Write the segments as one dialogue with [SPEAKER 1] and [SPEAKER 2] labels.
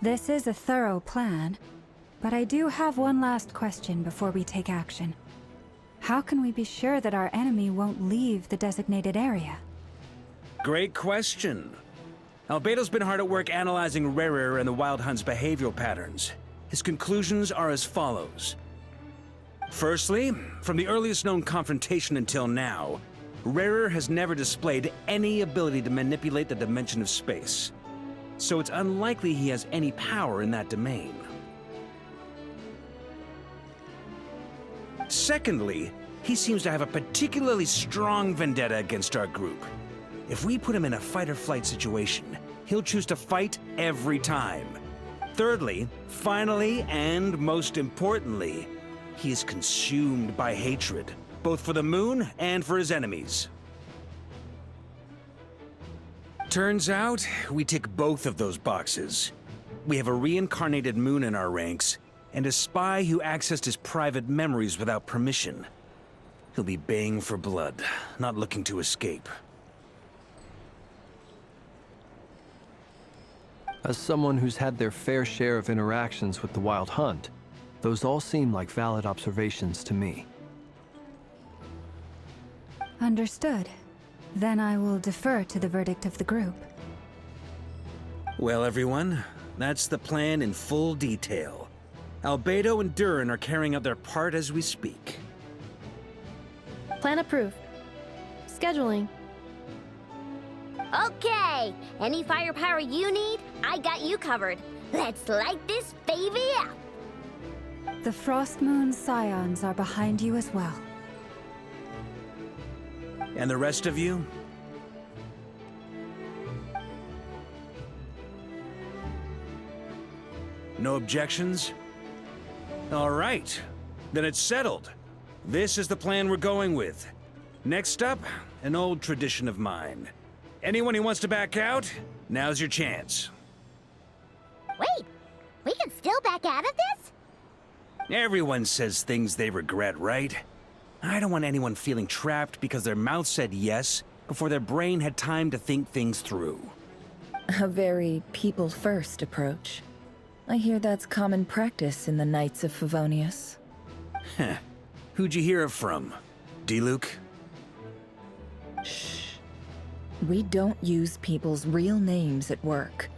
[SPEAKER 1] This is a thorough plan, but I do have one last question before we take action. How can we be sure that our enemy won't leave the designated area?
[SPEAKER 2] Great question. Albedo's been hard at work analyzing Rerir and the Wild Hunt's behavioral patterns. His conclusions are as follows. Firstly, from the earliest known confrontation until now, Rerir has never displayed any ability to manipulate the dimension of space. So it's unlikely he has any power in that domain. Secondly, he seems to have a particularly strong vendetta against our group. If we put him in a fight-or-flight situation, he'll choose to fight every time. Thirdly, finally, and most importantly, he is consumed by hatred, both for the moon and for his enemies. Turns out, we tick both of those boxes. We have a reincarnated moon in our ranks, and a spy who accessed his private memories without permission. He'll be baying for blood, not looking to escape.
[SPEAKER 3] As someone who's had their fair share of interactions with the Wild Hunt, those all seem like valid observations to me.
[SPEAKER 1] Understood. Then I will defer to the verdict of the group.
[SPEAKER 2] Well, everyone, that's the plan in full detail. Albedo and Durin are carrying out their part as we speak.
[SPEAKER 4] Plan approved. Scheduling.
[SPEAKER 5] Okay, any firepower you need, I got you covered. Let's light this baby up.
[SPEAKER 1] The Frost Moon Scions are behind you as well.
[SPEAKER 2] And the rest of you? No objections? All right, then it's settled. This is the plan we're going with. Next up, an old tradition of mine. Anyone who wants to back out, now's your chance.
[SPEAKER 5] Wait, we can still back out of this?
[SPEAKER 2] Everyone says things they regret, right? I don't want anyone feeling trapped because their mouth said yes before their brain had time to think things through.
[SPEAKER 6] A very people-first approach. I hear that's common practice in the Knights of Favonius.
[SPEAKER 2] Heh. Who'd you hear it from? D-Luke?
[SPEAKER 6] Shh. We don't use people's real names at work.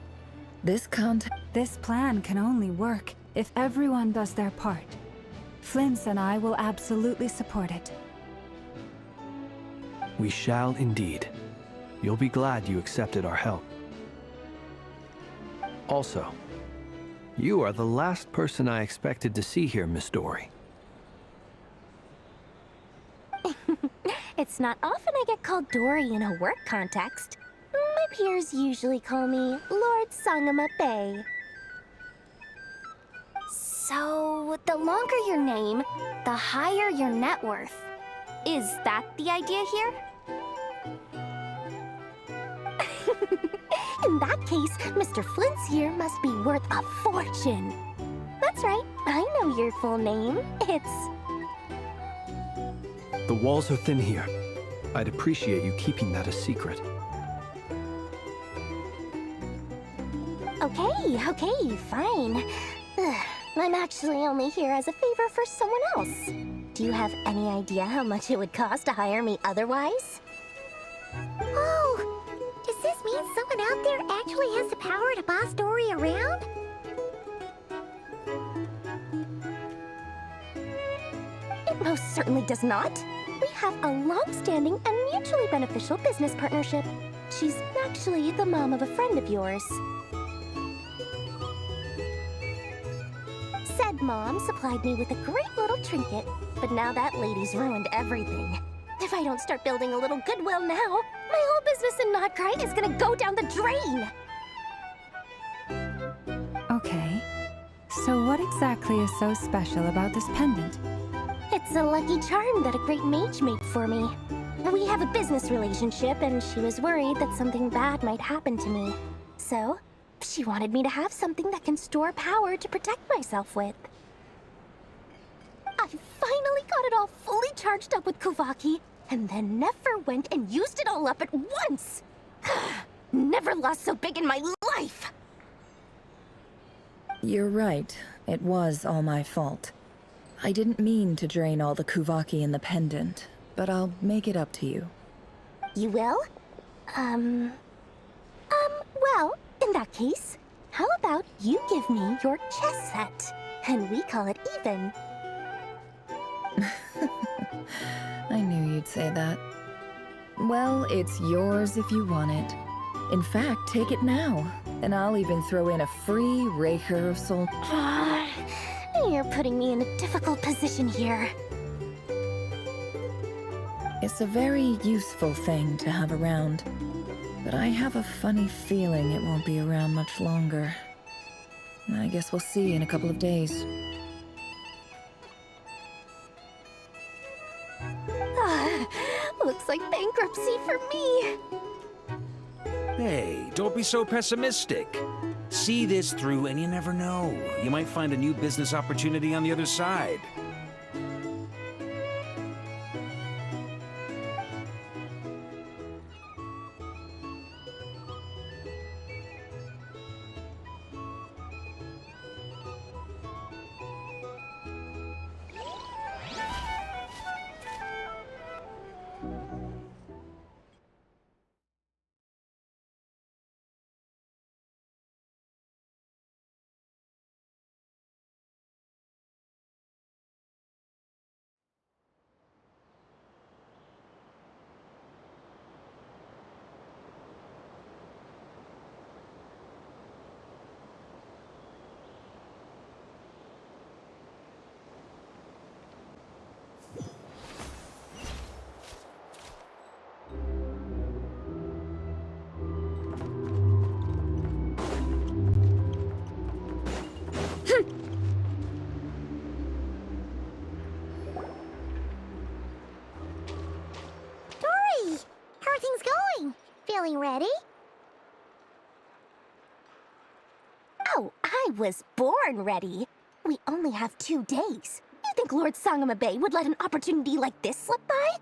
[SPEAKER 6] This
[SPEAKER 1] plan can only work if everyone does their part. Flint's and I will absolutely support it.
[SPEAKER 3] We shall indeed. You'll be glad you accepted our help. Also, you are the last person I expected to see here, Miss Dory.
[SPEAKER 5] It's not often I get called Dory in a work context. My peers usually call me Lord Sangamabe. So, the longer your name, the higher your net worth. Is that the idea here? In that case, Mr. Flint's here must be worth a fortune. That's right, I know your full name. It's...
[SPEAKER 3] The walls are thin here. I'd appreciate you keeping that a secret.
[SPEAKER 5] Okay, fine. I'm actually only here as a favor for someone else. Do you have any idea how much it would cost to hire me otherwise? Oh, does this mean someone out there actually has the power to boss Dory around? It most certainly does not. We have a long-standing and mutually beneficial business partnership. She's actually the mom of a friend of yours. Said mom supplied me with a great little trinket, but now that lady's ruined everything. If I don't start building a little goodwill now, my whole business in Krai is gonna go down the drain!
[SPEAKER 1] Okay. So what exactly is so special about this pendant?
[SPEAKER 5] It's a lucky charm that a great mage made for me. We have a business relationship, and she was worried that something bad might happen to me. So, she wanted me to have something that can store power to protect myself with. I finally got it all fully charged up with Kuvaki, and then never went and used it all up at once! Never lost so big in my life!
[SPEAKER 6] You're right. It was all my fault. I didn't mean to drain all the Kuvaki in the pendant, but I'll make it up to you.
[SPEAKER 5] You will? Well, in that case, how about you give me your chess set, and we call it even?
[SPEAKER 6] I knew you'd say that. Well, it's yours if you want it. In fact, take it now, and I'll even throw in a free Raker of Soul.
[SPEAKER 5] You're putting me in a difficult position here.
[SPEAKER 6] It's a very useful thing to have around, but I have a funny feeling it won't be around much longer. I guess we'll see in a couple of days.
[SPEAKER 5] Looks like bankruptcy for me.
[SPEAKER 2] Hey, don't be so pessimistic. See this through and you never know. You might find a new business opportunity on the other side.
[SPEAKER 5] How are things going? Feeling ready? Oh, I was born ready. We only have 2 days. You think Lord Sangamabe would let an opportunity like this slip by?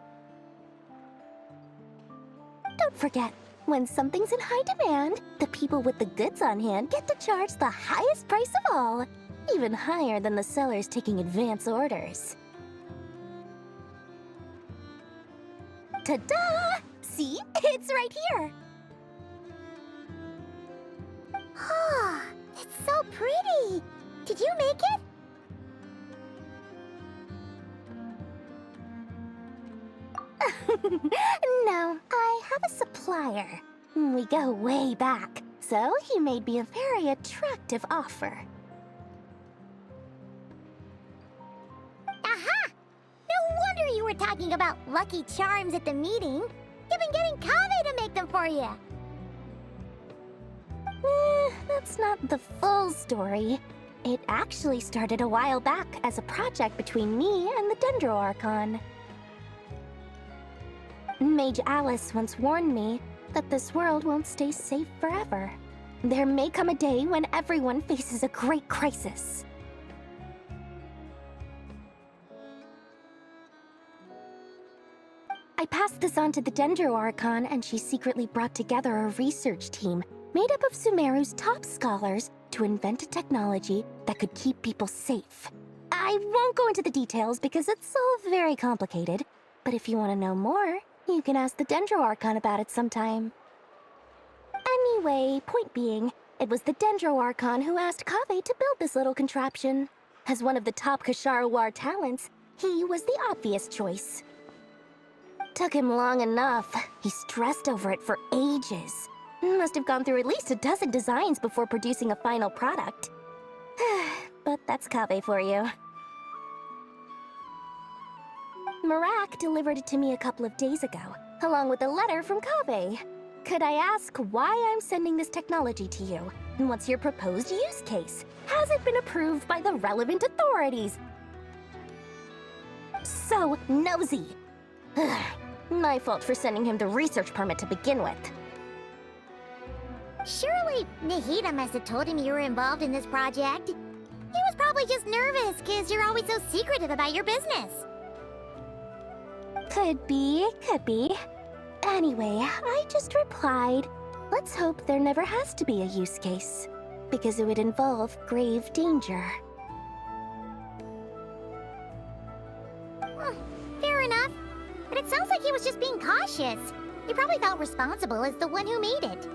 [SPEAKER 5] Don't forget, when something's in high demand, the people with the goods on hand get to charge the highest price of all, even higher than the sellers taking advance orders. Ta-da! See? It's right here! Oh, it's so pretty! Did you make it? No, I have a supplier. We go way back, so he made me a very attractive offer. Aha! No wonder you were talking about Lucky Charms at the meeting. You've been getting Kaveh to make them for you. That's not the full story. It actually started a while back as a project between me and the Dendro Archon. Mage Alice once warned me that this world won't stay safe forever. There may come a day when everyone faces a great crisis. I passed this on to the Dendro Archon, and she secretly brought together a research team made up of Sumeru's top scholars to invent a technology that could keep people safe. I won't go into the details because it's all very complicated, but if you want to know more, you can ask the Dendro Archon about it sometime. Anyway, point being, it was the Dendro Archon who asked Kaveh to build this little contraption. As one of the top Kasharawar talents, he was the obvious choice. Took him long enough. He stressed over it for ages. Must have gone through at least a dozen designs before producing a final product. But that's Kaveh for you. Marak delivered it to me a couple of days ago, along with a letter from Kaveh. Could I ask why I'm sending this technology to you? And what's your proposed use case? Has it been approved by the relevant authorities? So nosy. My fault for sending him the research permit to begin with.
[SPEAKER 7] Surely Nahida must have told him you were involved in this project. He was probably just nervous because you're always so secretive about your business.
[SPEAKER 5] Could be, could be. Anyway, I just replied, let's hope there never has to be a use case. because it would involve grave danger.
[SPEAKER 7] Fair enough. But it sounds like he was just being cautious. He probably felt responsible as the one who made it.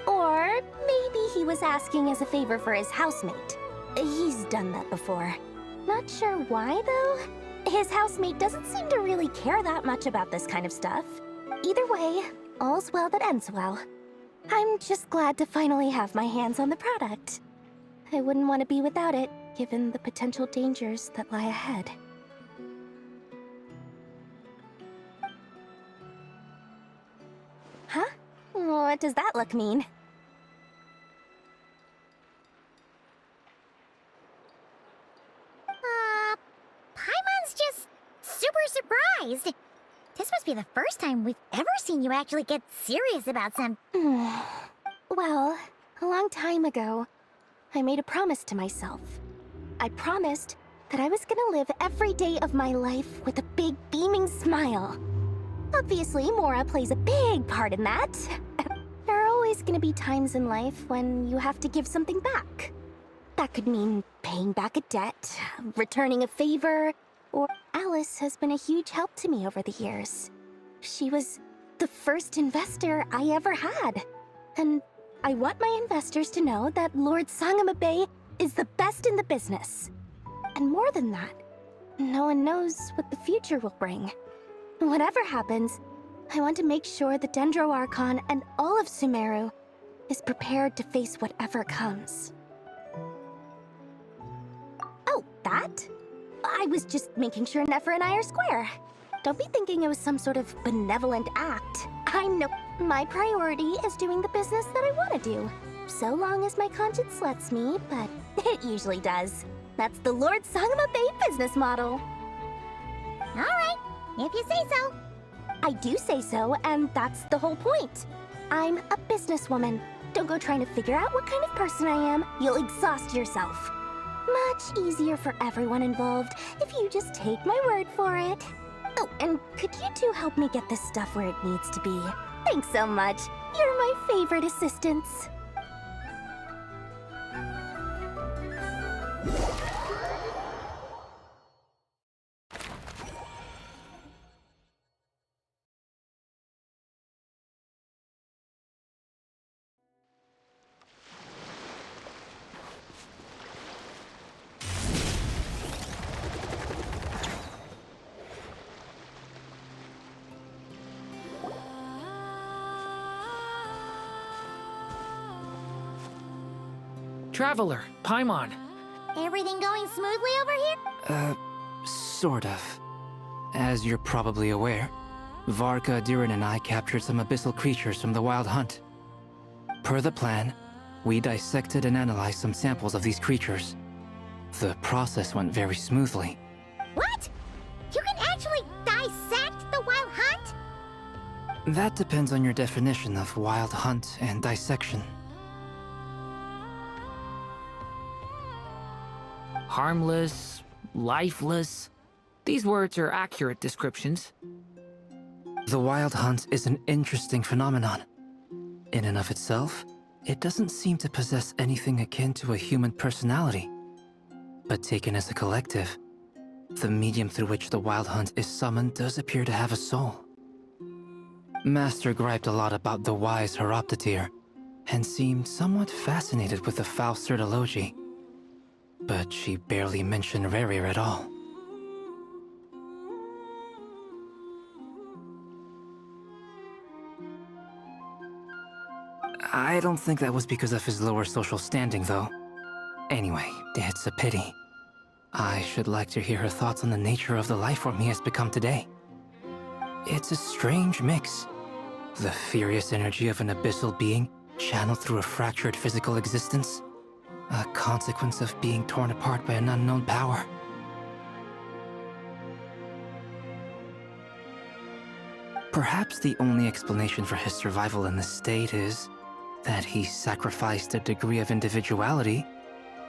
[SPEAKER 5] Or maybe he was asking as a favor for his housemate. He's done that before. Not sure why, though. His housemate doesn't seem to really care that much about this kind of stuff. Either way, all's well that ends well. I'm just glad to finally have my hands on the product. I wouldn't want to be without it, given the potential dangers that lie ahead. Huh? What does that look mean?
[SPEAKER 7] Paimon's just super surprised. This must be the first time we've ever seen you actually get serious about some...
[SPEAKER 5] Well, a long time ago, I made a promise to myself. I promised that I was gonna live every day of my life with a big beaming smile. Obviously, Mora plays a big part in that. There are always gonna be times in life when you have to give something back. That could mean paying back a debt, returning a favor, or Alice has been a huge help to me over the years. She was the first investor I ever had. And I want my investors to know that Lord Sangama Bay is the best in the business. And more than that, no one knows what the future will bring. Whatever happens, I want to make sure the Dendro Archon and all of Sumeru is prepared to face whatever comes. Oh, that? I was just making sure Nefer and I are square. Don't be thinking it was some sort of benevolent act. I know my priority is doing the business that I want to do. So long as my conscience lets me, but it usually does. That's the Lord Sangama Bay business model.
[SPEAKER 7] Alright, if you say so.
[SPEAKER 5] I do say so, and that's the whole point. I'm a businesswoman. Don't go trying to figure out what kind of person I am. You'll exhaust yourself. Much easier for everyone involved if you just take my word for it. Oh, and could you two help me get this stuff where it needs to be? Thanks so much. You're my favorite assistants.
[SPEAKER 8] Traveler, Paimon.
[SPEAKER 7] Everything going smoothly over here?
[SPEAKER 9] Sort of. As you're probably aware, Varka, Durin, and I captured some abyssal creatures from the Wild Hunt. Per the plan, we dissected and analyzed some samples of these creatures. The process went very smoothly.
[SPEAKER 7] What? You can actually dissect the Wild Hunt?
[SPEAKER 9] That depends on your definition of Wild Hunt and dissection.
[SPEAKER 8] Harmless, lifeless. These words are accurate descriptions.
[SPEAKER 9] The Wild Hunt is an interesting phenomenon. In and of itself, it doesn't seem to possess anything akin to a human personality. But taken as a collective, the medium through which the Wild Hunt is summoned does appear to have a soul. Master griped a lot about the wise Horoptetyr, and seemed somewhat fascinated with the Faust Certology. But she barely mentioned rerir at all. I don't think that was because of his lower social standing, though. Anyway, it's a pity. I should like to hear her thoughts on the nature of the life form he has become today. It's a strange mix. The furious energy of an abyssal being channeled through a fractured physical existence. A consequence of being torn apart by an unknown power. Perhaps the only explanation for his survival in this state is that he sacrificed a degree of individuality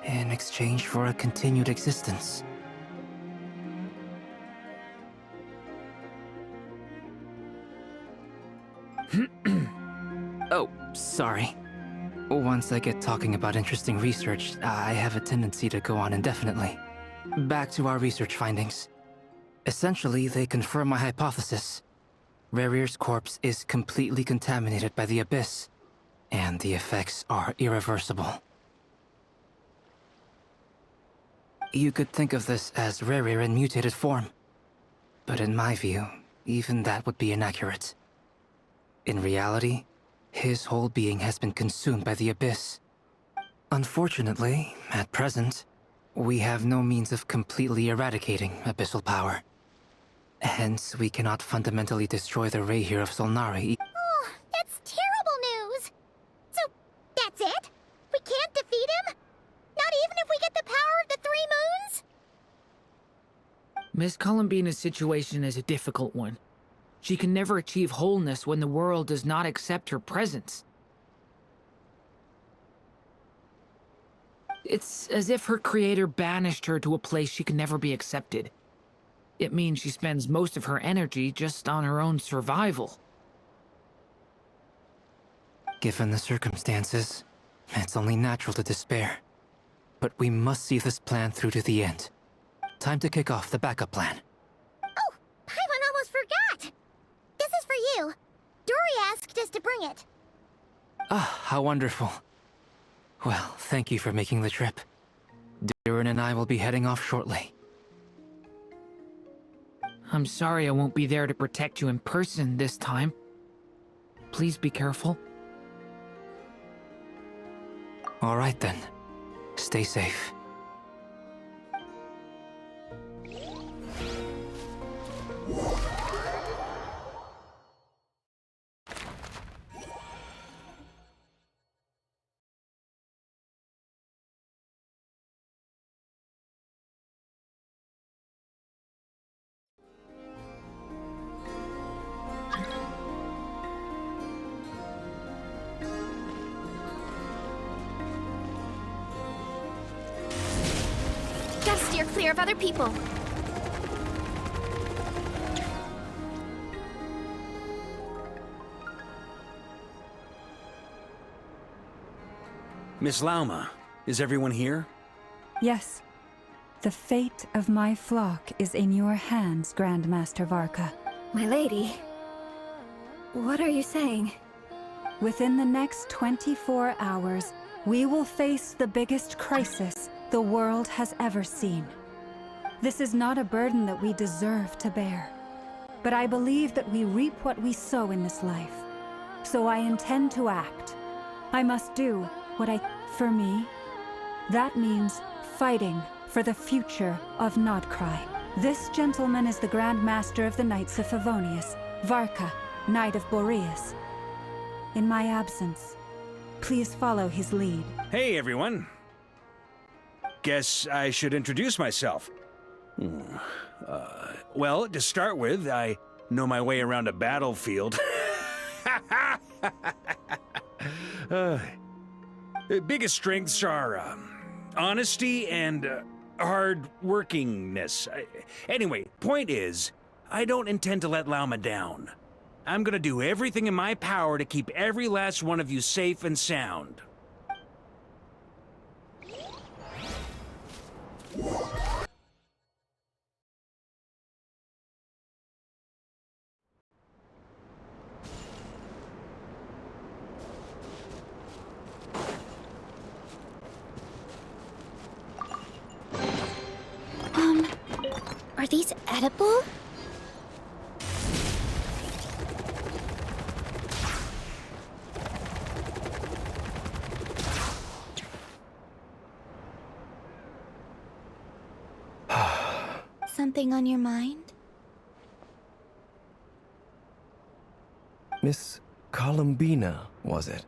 [SPEAKER 9] in exchange for a continued existence. Oh, sorry. Once I get talking about interesting research, I have a tendency to go on indefinitely. Back to our research findings. Essentially, they confirm my hypothesis. Rerir's corpse is completely contaminated by the Abyss, and the effects are irreversible. You could think of this as Rerir in mutated form. But in my view, even that would be inaccurate. In reality, his whole being has been consumed by the Abyss. Unfortunately, at present, we have no means of completely eradicating Abyssal power. Hence, we cannot fundamentally destroy the rerir of Solnari.
[SPEAKER 7] Oh, that's terrible news! So, that's it? We can't defeat him? Not even if we get the power of the Three Moons?
[SPEAKER 8] Miss Columbina's situation is a difficult one. She can never achieve wholeness when the world does not accept her presence. It's as if her creator banished her to a place she can never be accepted. It means she spends most of her energy just on her own survival.
[SPEAKER 9] Given the circumstances, it's only natural to despair. But we must see this plan through to the end. Time to kick off the backup plan.
[SPEAKER 7] Oh, Paimon almost forgot! This is for you. Dory asked us to bring it.
[SPEAKER 9] Ah, how wonderful. Well, thank you for making the trip. Durin and I will be heading off shortly.
[SPEAKER 8] I'm sorry I won't be there to protect you in person this time. Please be careful.
[SPEAKER 9] All right then. Stay safe.
[SPEAKER 4] Gotta steer clear of other people.
[SPEAKER 2] Miss Lauma, is everyone here?
[SPEAKER 1] Yes. The fate of my flock is in your hands, Grandmaster Varka.
[SPEAKER 10] My lady, what are you saying?
[SPEAKER 1] Within the next 24 hours, we will face the biggest crisis the world has ever seen. This is not a burden that we deserve to bear, but I believe that we reap what we sow in this life. So I intend to act. I must do what for me, that means fighting for the future of Nodkrai. This gentleman is the Grand Master of the Knights of Favonius, Varka, Knight of Boreas. In my absence, please follow his lead.
[SPEAKER 2] Hey, everyone. Guess I should introduce myself. Well, to start with, I know my way around a battlefield. Biggest strengths are honesty and hard-workingness. Anyway, point is, I don't intend to let Lauma down. I'm gonna do everything in my power to keep every last one of you safe and sound.
[SPEAKER 7] Are these edible? Something on your mind?
[SPEAKER 3] Miss Columbina, was it?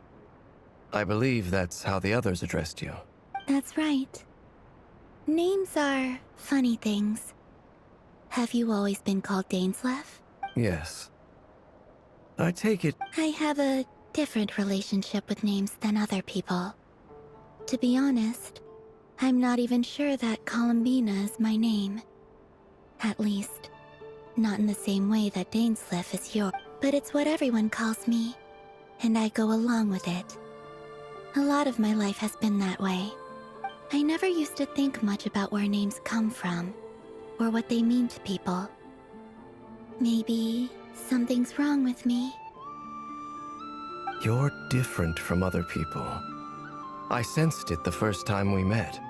[SPEAKER 3] I believe that's how the others addressed you.
[SPEAKER 7] That's right. Names are funny things. Have you always been called Dainslev?
[SPEAKER 3] Yes. I take it...
[SPEAKER 7] I have a different relationship with names than other people. To be honest, I'm not even sure that Columbina is my name. At least, not in the same way that Dainslev is yours. But it's what everyone calls me, and I go along with it. A lot of my life has been that way. I never used to think much about where names come from, or what they mean to people. Maybe something's wrong with me.
[SPEAKER 11] You're different from other people. I sensed it the first time we met.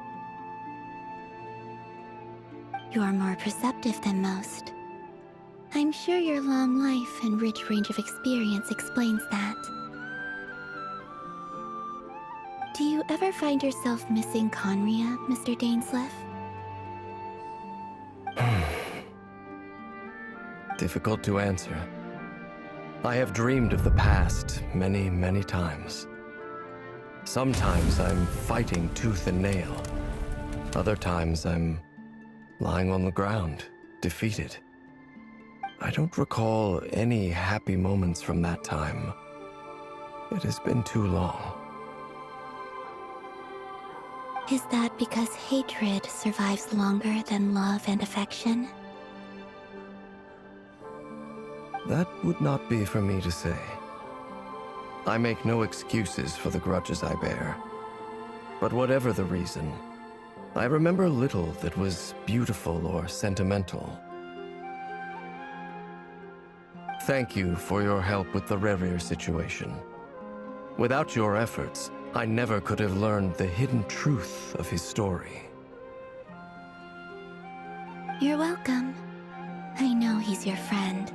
[SPEAKER 7] You're more perceptive than most. I'm sure your long life and rich range of experience explains that. Do you ever find yourself missing Conria, Mr. Dainsleif?
[SPEAKER 11] Difficult to answer. I have dreamed of the past many, many times. Sometimes I'm fighting tooth and nail. Other times I'm lying on the ground, defeated. I don't recall any happy moments from that time. It has been too long.
[SPEAKER 7] Is that because hatred survives longer than love and affection?
[SPEAKER 11] That would not be for me to say. I make no excuses for the grudges I bear. But whatever the reason, I remember little that was beautiful or sentimental. Thank you for your help with the rerir situation. Without your efforts, I never could have learned the hidden truth of his story.
[SPEAKER 7] You're welcome. I know he's your friend.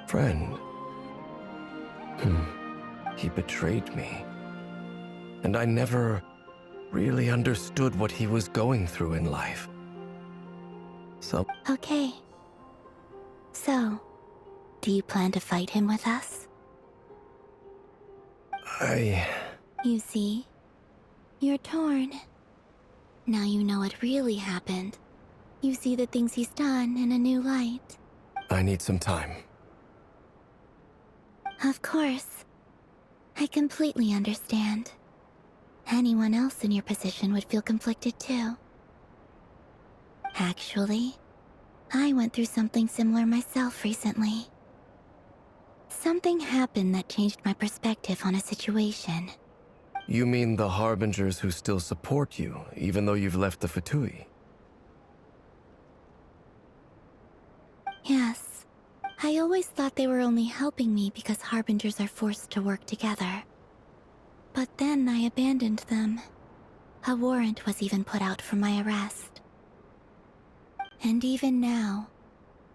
[SPEAKER 11] Friend? He betrayed me. And I never really understood what he was going through in life.
[SPEAKER 7] Okay. So, do you plan to fight him with us?
[SPEAKER 11] You
[SPEAKER 7] see, you're torn. Now you know what really happened. You see the things he's done in a new light.
[SPEAKER 11] I need some time.
[SPEAKER 7] Of course. I completely understand. Anyone else in your position would feel conflicted too. Actually, I went through something similar myself recently. Something happened that changed my perspective on a situation.
[SPEAKER 11] You mean the Harbingers who still support you, even though you've left the Fatui?
[SPEAKER 7] Yes. I always thought they were only helping me because Harbingers are forced to work together. But then I abandoned them. A warrant was even put out for my arrest. And even now,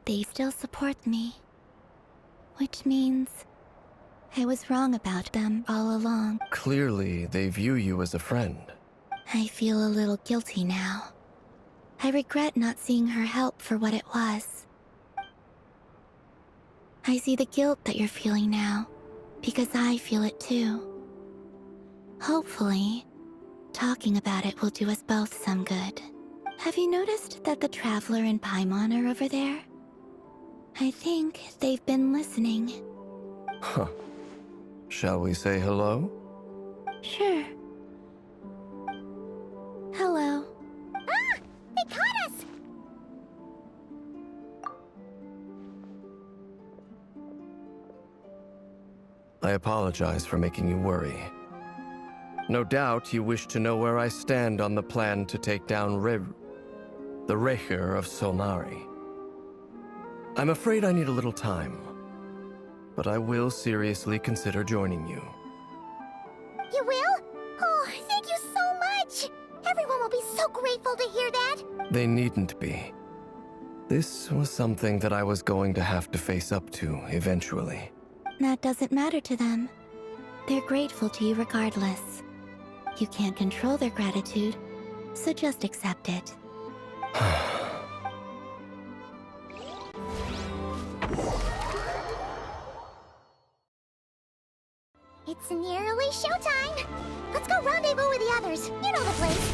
[SPEAKER 7] they still support me. Which means I was wrong about them all along.
[SPEAKER 11] Clearly, they view you as a friend.
[SPEAKER 7] I feel a little guilty now. I regret not seeing her help for what it was. I see the guilt that you're feeling now, because I feel it too. Hopefully, talking about it will do us both some good. Have you noticed that the Traveler and Paimon are over there? I think they've been listening.
[SPEAKER 11] Huh. Shall we say hello?
[SPEAKER 7] Sure. Hello.
[SPEAKER 5] Ah! They caught us!
[SPEAKER 11] I apologize for making you worry. No doubt you wish to know where I stand on the plan to take down the rerir of Solnari. I'm afraid I need a little time, but I will seriously consider joining you.
[SPEAKER 5] You will? Oh, thank you so much! Everyone will be so grateful to hear that!
[SPEAKER 11] They needn't be. This was something that I was going to have to face up to eventually.
[SPEAKER 7] That doesn't matter to them. They're grateful to you regardless. You can't control their gratitude, so just accept it.
[SPEAKER 5] It's nearly showtime! Let's go rendezvous with the others. You know the place.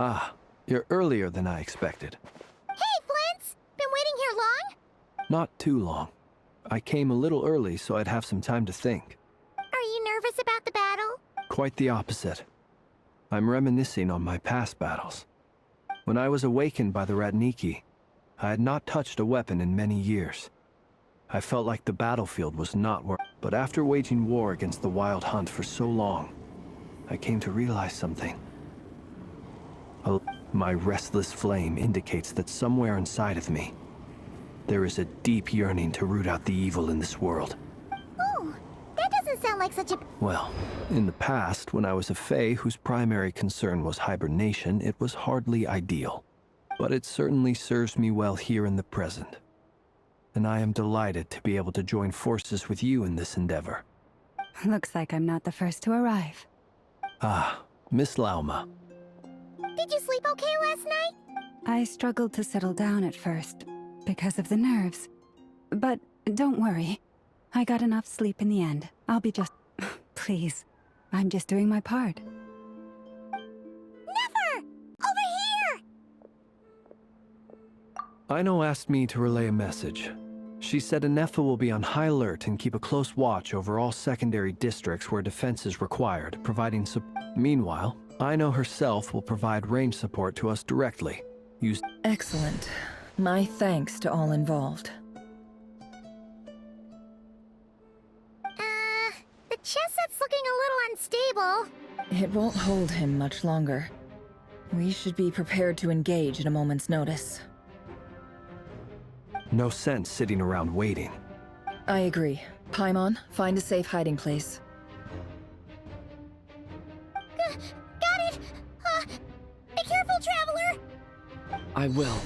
[SPEAKER 3] Ah, you're earlier than I expected.
[SPEAKER 5] Hey, Flint's! Been waiting here long?
[SPEAKER 3] Not too long. I came a little early so I'd have some time to think.
[SPEAKER 5] Are you
[SPEAKER 3] Quite the opposite. I'm reminiscing on my past battles. When I was awakened by the Ratniki, I had not touched a weapon in many years. I felt like the battlefield was not where... But after waging war against the Wild Hunt for so long, I came to realize something. My restless flame indicates that somewhere inside of me, there is a deep yearning to root out the evil in this world.
[SPEAKER 5] Oh, that doesn't sound like such a...
[SPEAKER 3] Well, in the past, when I was a Fae whose primary concern was hibernation, it was hardly ideal. But it certainly serves me well here in the present. And I am delighted to be able to join forces with you in this endeavor.
[SPEAKER 1] Looks like I'm not the first to arrive.
[SPEAKER 3] Ah, Miss Lauma.
[SPEAKER 5] Did you sleep okay last night?
[SPEAKER 1] I struggled to settle down at first, because of the nerves. But don't worry. I got enough sleep in the end. I'll be just... Please. I'm just doing my part.
[SPEAKER 5] Never! Over here!
[SPEAKER 3] Aino asked me to relay a message. She said Anefa will be on high alert and keep a close watch over all secondary districts where defense is required, providing Meanwhile, Aino herself will provide range support to us directly.
[SPEAKER 6] Excellent. My thanks to all involved.
[SPEAKER 5] The chess set's looking a little unstable.
[SPEAKER 6] It won't hold him much longer. We should be prepared to engage at a moment's notice.
[SPEAKER 3] No sense sitting around waiting.
[SPEAKER 6] I agree. Paimon, find a safe hiding place.
[SPEAKER 5] Got it! Be careful, Traveler!
[SPEAKER 9] I will.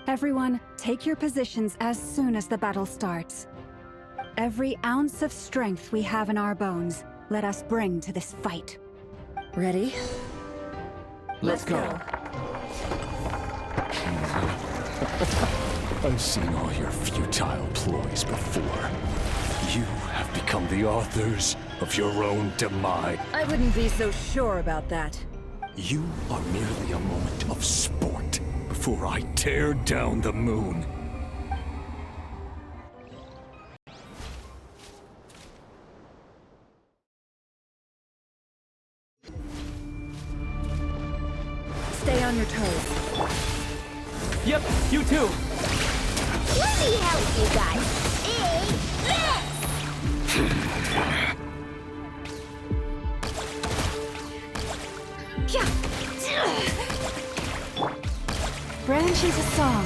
[SPEAKER 1] Everyone, take your positions as soon as the battle starts. Every ounce of strength we have in our bones, let us bring to this fight.
[SPEAKER 6] Ready?
[SPEAKER 3] Let's go.
[SPEAKER 12] I've seen all your futile ploys before. You have become the authors of your own demise.
[SPEAKER 6] I wouldn't be so sure about that.
[SPEAKER 12] You are merely a moment of sport before I tear down the moon.
[SPEAKER 6] Stay on your toes.
[SPEAKER 9] Yep, you too.
[SPEAKER 5] Let me help you guys.
[SPEAKER 1] Branch into song.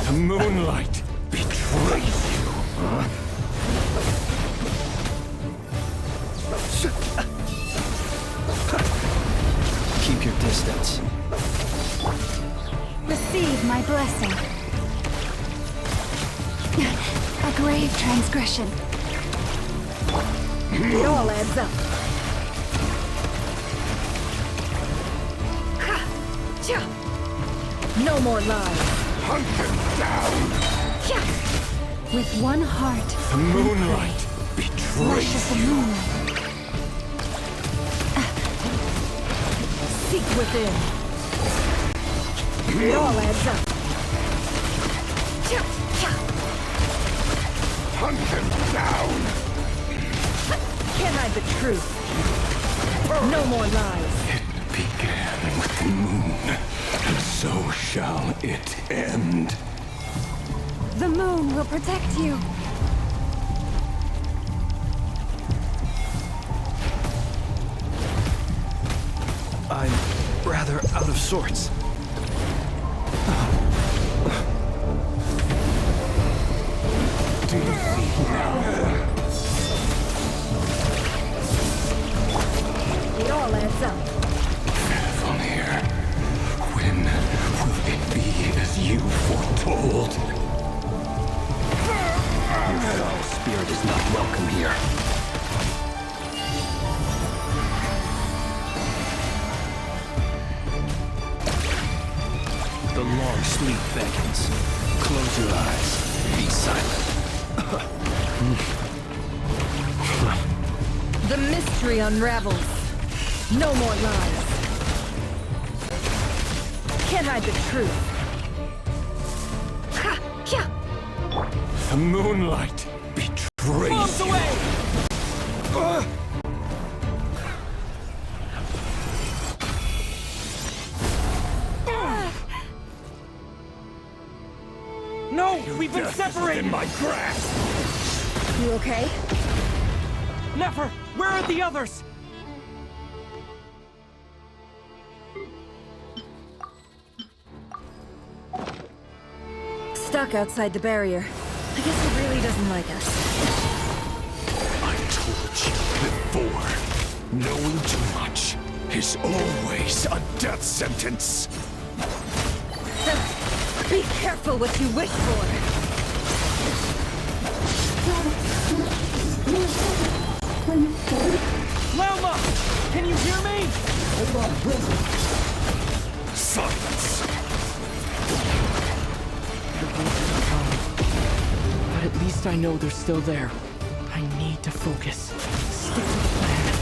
[SPEAKER 12] The moonlight betrays you, huh?
[SPEAKER 3] Keep your distance.
[SPEAKER 1] Receive my blessing. A grave transgression.
[SPEAKER 6] It all adds up. No more lies.
[SPEAKER 12] Hunt them down!
[SPEAKER 1] With one heart.
[SPEAKER 12] The moonlight betrays
[SPEAKER 1] Rush of the
[SPEAKER 12] you.
[SPEAKER 1] moonlight.
[SPEAKER 6] Seek within. It all adds up.
[SPEAKER 12] Hunt them down!
[SPEAKER 6] Can't hide the truth. No more lies.
[SPEAKER 12] It began with the moon, and so shall it end.
[SPEAKER 1] The moon will protect you.
[SPEAKER 3] I'm rather out of sorts.
[SPEAKER 12] Do you see now?
[SPEAKER 6] It all adds up.
[SPEAKER 12] From here, when will it be as you foretold?
[SPEAKER 3] Your foul spirit is not welcome here. The long sleep beckons. Close your eyes. Be silent.
[SPEAKER 6] The mystery unravels. No more lies. Can't hide the truth.
[SPEAKER 12] The moonlight betrays you.
[SPEAKER 13] No, we've been
[SPEAKER 12] Death is
[SPEAKER 13] separated!
[SPEAKER 12] in my grasp!
[SPEAKER 6] You okay?
[SPEAKER 13] Nefer, where are the others?
[SPEAKER 6] Stuck outside the barrier. I guess he really doesn't like us.
[SPEAKER 12] I told you before, knowing too much is always a death sentence.
[SPEAKER 6] Be careful what you wish for!
[SPEAKER 13] Lelma! Can you hear me?
[SPEAKER 12] Silence!
[SPEAKER 13] But at least I know they're still there. I need to focus. Stick to the plan.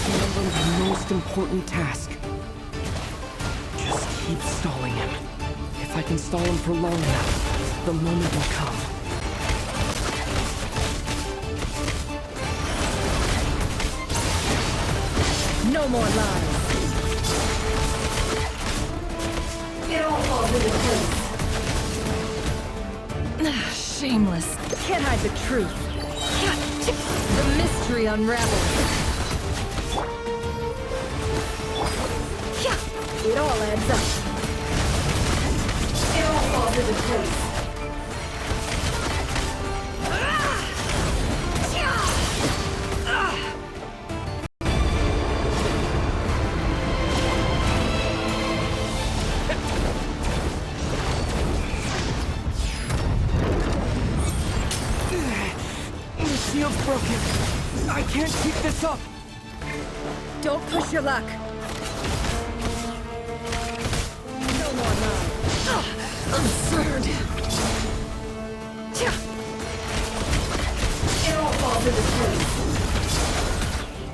[SPEAKER 13] Remember my most important task. Just keep stalling him. If I can stall him for long enough, the moment will come.
[SPEAKER 6] No more lies! It all falls into place. Shameless. Can't hide the truth. The mystery unravels. It all adds up. It all falls into place.
[SPEAKER 13] The shield's broken. I can't keep this up.
[SPEAKER 6] Don't push your luck. No more lies. Absurd. It all falls into place.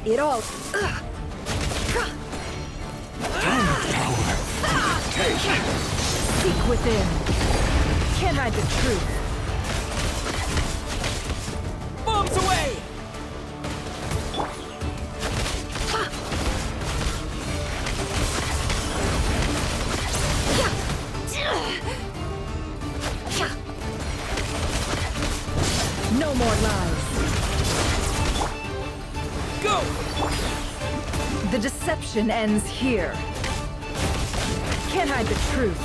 [SPEAKER 6] It all. Seek within. Can't hide the truth.
[SPEAKER 13] Bombs away!
[SPEAKER 6] No more lies.
[SPEAKER 13] Go!
[SPEAKER 6] The deception ends here. Can't hide the truth.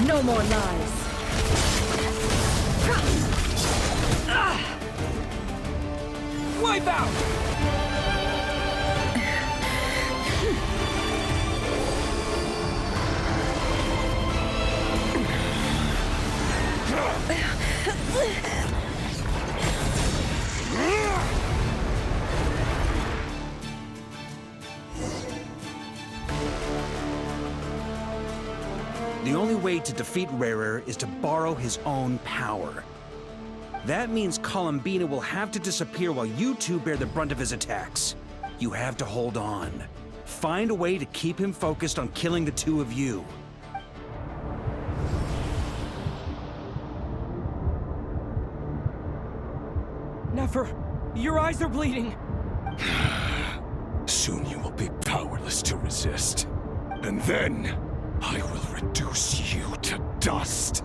[SPEAKER 6] No more lies.
[SPEAKER 13] Wipe out!
[SPEAKER 2] The only way to defeat rerir is to borrow his own power. That means Columbina will have to disappear while you two bear the brunt of his attacks. You have to hold on. Find a way to keep him focused on killing the two of you.
[SPEAKER 13] Nefer, your eyes are bleeding.
[SPEAKER 12] Soon you will be powerless to resist. And then, I will reduce you to dust.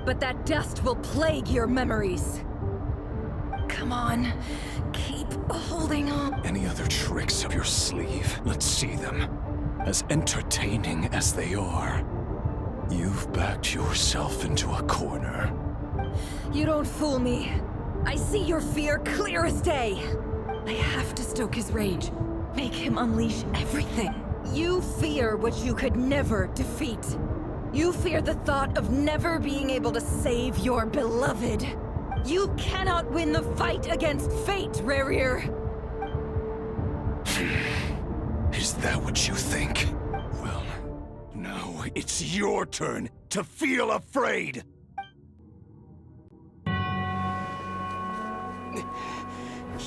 [SPEAKER 6] But that dust will plague your memories. Come on, keep holding on.
[SPEAKER 12] Any other tricks up your sleeve? Let's see them. As entertaining as they are. You've backed yourself into a corner.
[SPEAKER 6] You don't fool me. I see your fear clear as day. I have to stoke his rage. Make him unleash everything. You fear what you could never defeat. You fear the thought of never being able to save your beloved. You cannot win the fight against fate, rerir.
[SPEAKER 12] Is that what you think? Well, now it's your turn to feel afraid!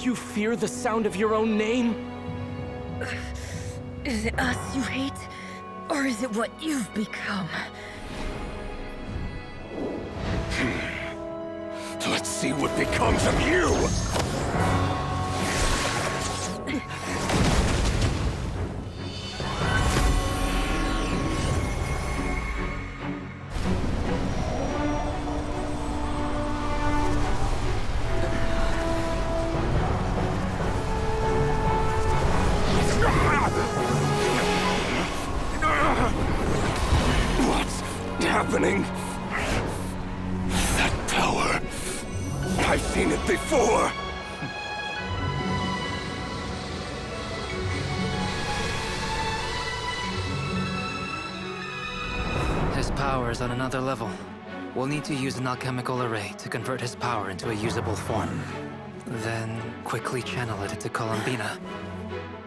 [SPEAKER 13] You fear the sound of your own name?
[SPEAKER 6] Is it us you hate? Or is it what you've become?
[SPEAKER 12] Let's see what becomes of you! What's happening? That power. I've seen it before.
[SPEAKER 9] His power is on another level. We'll need to use an alchemical array to convert his power into a usable form. Then quickly channel it into Columbina,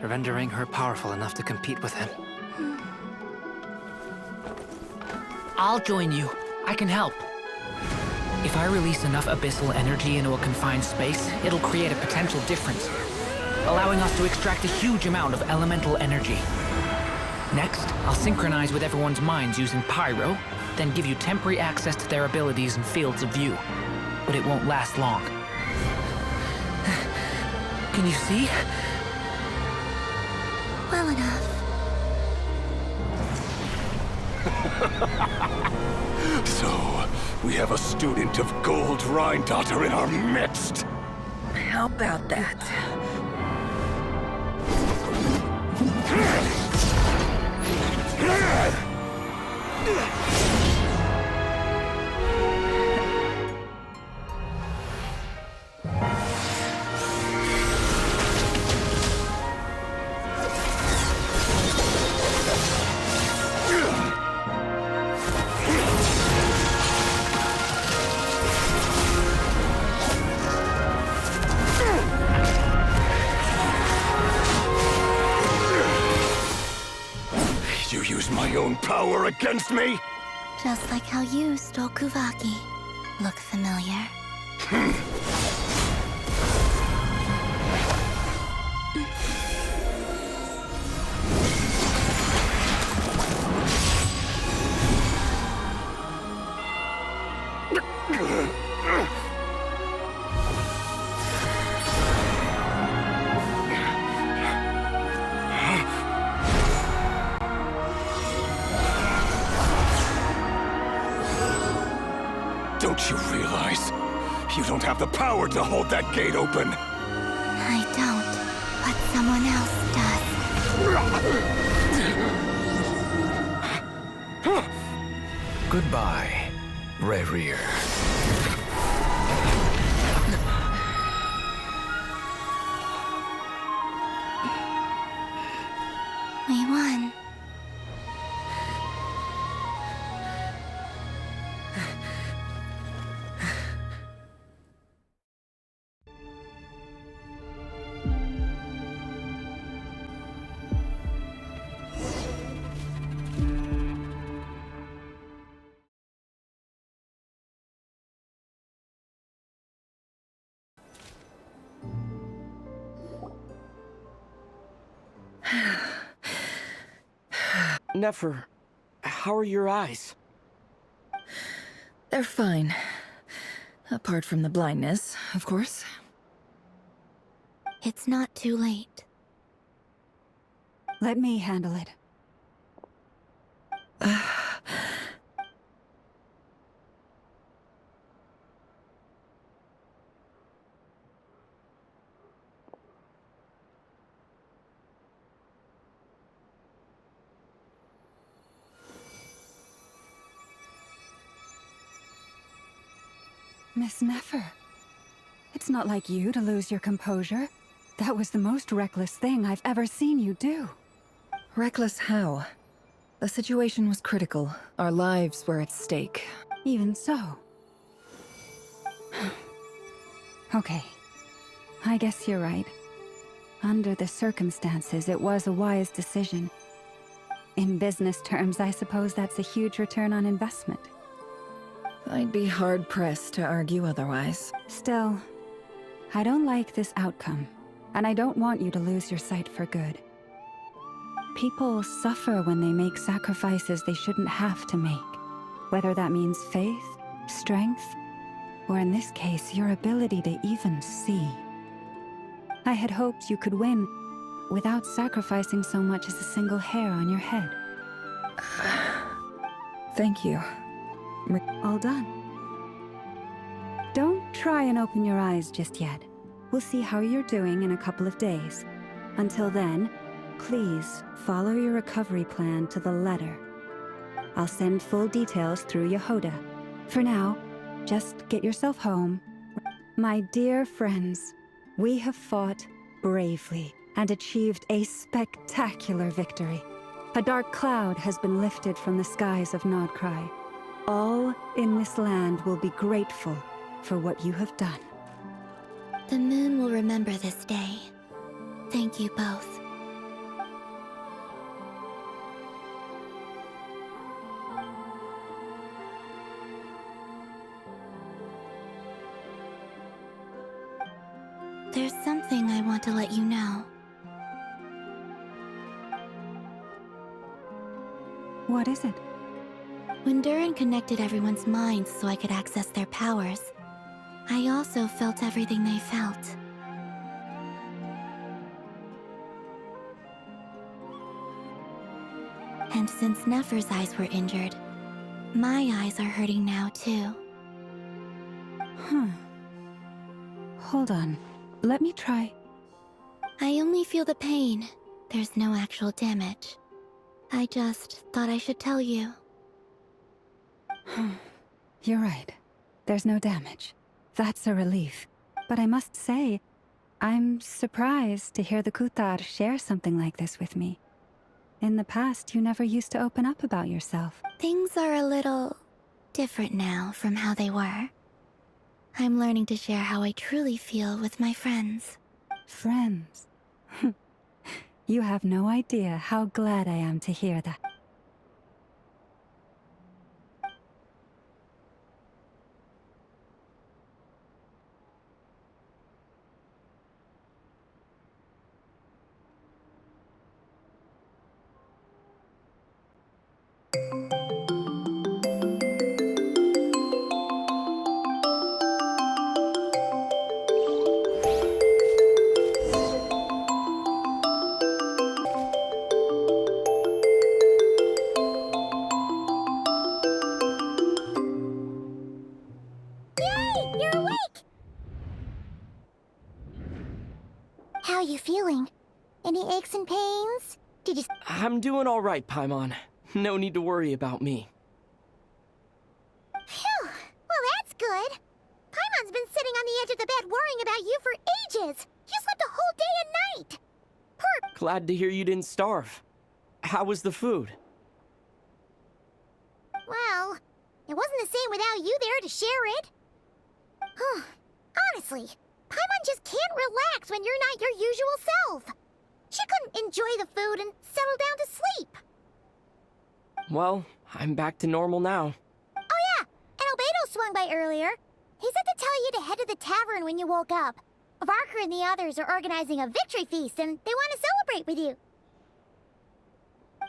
[SPEAKER 9] rendering her powerful enough to compete with him.
[SPEAKER 8] I'll join you. I can help. If I release enough abyssal energy into a confined space, it'll create a potential difference, allowing us to extract a huge amount of elemental energy. Next, I'll synchronize with everyone's minds using pyro, then give you temporary access to their abilities and fields of view. But it won't last long. Can you see?
[SPEAKER 7] Well enough.
[SPEAKER 12] So, we have a student of Gold Rhine-Daughter in our midst.
[SPEAKER 6] How about that?
[SPEAKER 12] You use my own power against me?
[SPEAKER 7] Just like how you stole Kuvaki. Look familiar?
[SPEAKER 12] Don't you realize? You don't have the power to hold that gate open.
[SPEAKER 7] I don't, but someone else does.
[SPEAKER 11] Goodbye, rerir.
[SPEAKER 7] We won.
[SPEAKER 13] Nefer, how are your eyes?
[SPEAKER 6] They're fine. Apart from the blindness, of course.
[SPEAKER 7] It's not too late.
[SPEAKER 1] Let me handle it. Miss Nefer, it's not like you to lose your composure. That was the most reckless thing I've ever seen you do.
[SPEAKER 6] Reckless how? The situation was critical. Our lives were at stake.
[SPEAKER 1] Even so. Okay. I guess you're right. Under the circumstances, it was a wise decision. In business terms, I suppose that's a huge return on investment.
[SPEAKER 6] I'd be hard-pressed to argue otherwise.
[SPEAKER 1] Still, I don't like this outcome, and I don't want you to lose your sight for good. People suffer when they make sacrifices they shouldn't have to make. Whether that means faith, strength, or in this case, your ability to even see. I had hoped you could win without sacrificing so much as a single hair on your head.
[SPEAKER 6] Thank you.
[SPEAKER 1] All done. Don't try and open your eyes just yet. We'll see how you're doing in a couple of days. Until then, please follow your recovery plan to the letter. I'll send full details through Yehoda. For now, just get yourself home. My dear friends, we have fought bravely and achieved a spectacular victory. A dark cloud has been lifted from the skies of Krai. All in this land will be grateful for what you have done.
[SPEAKER 7] The moon will remember this day. Thank you both. There's something I want to let you know.
[SPEAKER 1] What is it?
[SPEAKER 7] When Durin connected everyone's minds so I could access their powers, I also felt everything they felt. And since Nefer's eyes were injured, my eyes are hurting now too.
[SPEAKER 1] Hold on. Let me try.
[SPEAKER 7] I only feel the pain. There's no actual damage. I just thought I should tell you.
[SPEAKER 1] You're right. There's no damage. That's a relief. But I must say, I'm surprised to hear the Kutar share something like this with me. In the past, you never used to open up about yourself.
[SPEAKER 7] Things are a little different now from how they were. I'm learning to share how I truly feel with my friends.
[SPEAKER 1] Friends? You have no idea how glad I am to hear that.
[SPEAKER 5] How you feeling? Any aches and pains? Did you...
[SPEAKER 13] I'm doing all right, Paimon. No need to worry about me.
[SPEAKER 5] Phew! Well, that's good. Paimon's been sitting on the edge of the bed worrying about you for ages. You slept a whole day and night. Poor...
[SPEAKER 13] Glad to hear you didn't starve. How was the food?
[SPEAKER 5] Well, it wasn't the same without you there to share it. Honestly, Paimon just can't relax when you're not your usual self. She couldn't enjoy the food and settle down to sleep.
[SPEAKER 13] Well, I'm back to normal now.
[SPEAKER 5] Oh yeah, and Albedo swung by earlier. He said to tell you to head to the tavern when you woke up. Varker and the others are organizing a victory feast and they want to celebrate with you.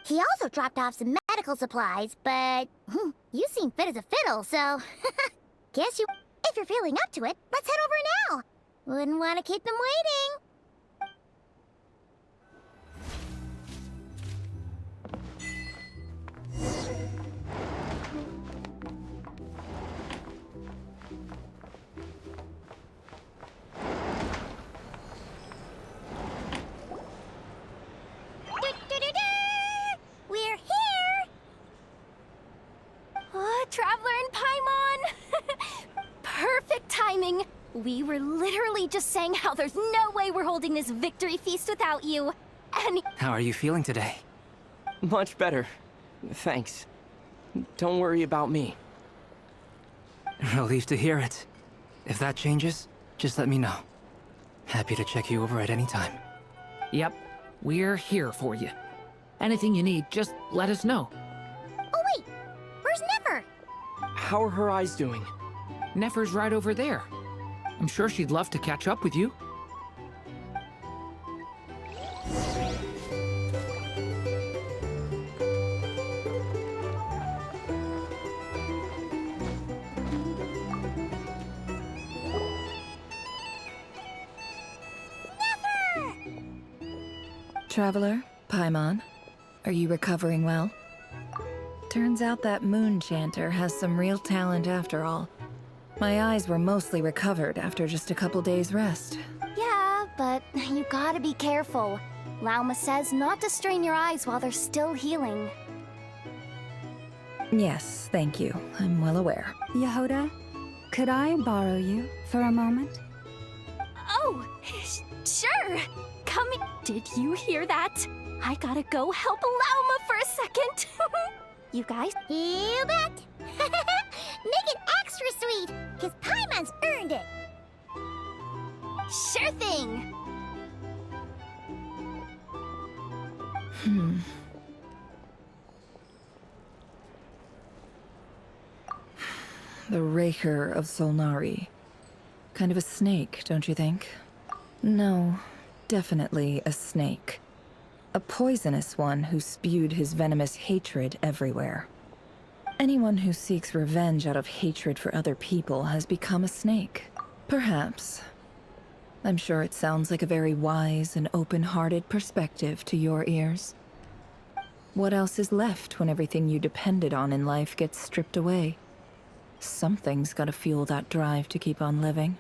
[SPEAKER 5] He also dropped off some medical supplies, but you seem fit as a fiddle, so guess you... If you're feeling up to it, let's head over now. Wouldn't want to keep them waiting. We're here!
[SPEAKER 4] Oh, Traveler and Paimon! Perfect timing! We were literally just saying how there's no way we're holding this victory feast without you. And
[SPEAKER 9] How are you feeling today?
[SPEAKER 13] Much better. Thanks. Don't worry about me.
[SPEAKER 9] Relieved to hear it. If that changes, just let me know. Happy to check you over at any time.
[SPEAKER 8] Yep, we're here for you. Anything you need, just let us know.
[SPEAKER 5] Oh wait, where's Nefer?
[SPEAKER 13] How are her eyes doing?
[SPEAKER 8] Nefer's right over there. I'm sure she'd love to catch up with you.
[SPEAKER 6] Traveler, Paimon, are you recovering well? Turns out that moon chanter has some real talent after all. My eyes were mostly recovered after just a couple days' rest.
[SPEAKER 4] Yeah, but you gotta be careful. Lauma says not to strain your eyes while they're still healing.
[SPEAKER 6] Yes, thank you. I'm well aware.
[SPEAKER 1] Yehoda, could I borrow you for a moment?
[SPEAKER 4] Oh, sure. Come in. Did you hear that? I gotta go help Lauma for a second. You guys?
[SPEAKER 5] You bet! Make it extra sweet, because Paimon's earned it!
[SPEAKER 4] Sure thing!
[SPEAKER 6] The Raker of Solnari. Kind of a snake, don't you think? No, definitely a snake. A poisonous one who spewed his venomous hatred everywhere. Anyone who seeks revenge out of hatred for other people has become a snake. Perhaps. I'm sure it sounds like a very wise and open-hearted perspective to your ears. What else is left when everything you depended on in life gets stripped away? Something's gotta fuel that drive to keep on living.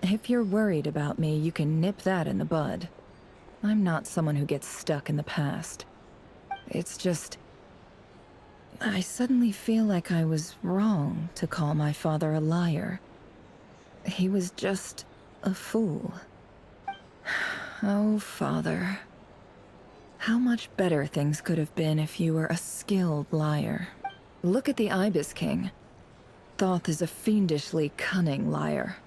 [SPEAKER 6] If you're worried about me, you can nip that in the bud. I'm not someone who gets stuck in the past. It's just... I suddenly feel like I was wrong to call my father a liar. He was just a fool. Oh, Father. How much better things could have been if you were a skilled liar. Look at the Ibis King. Thoth is a fiendishly cunning liar.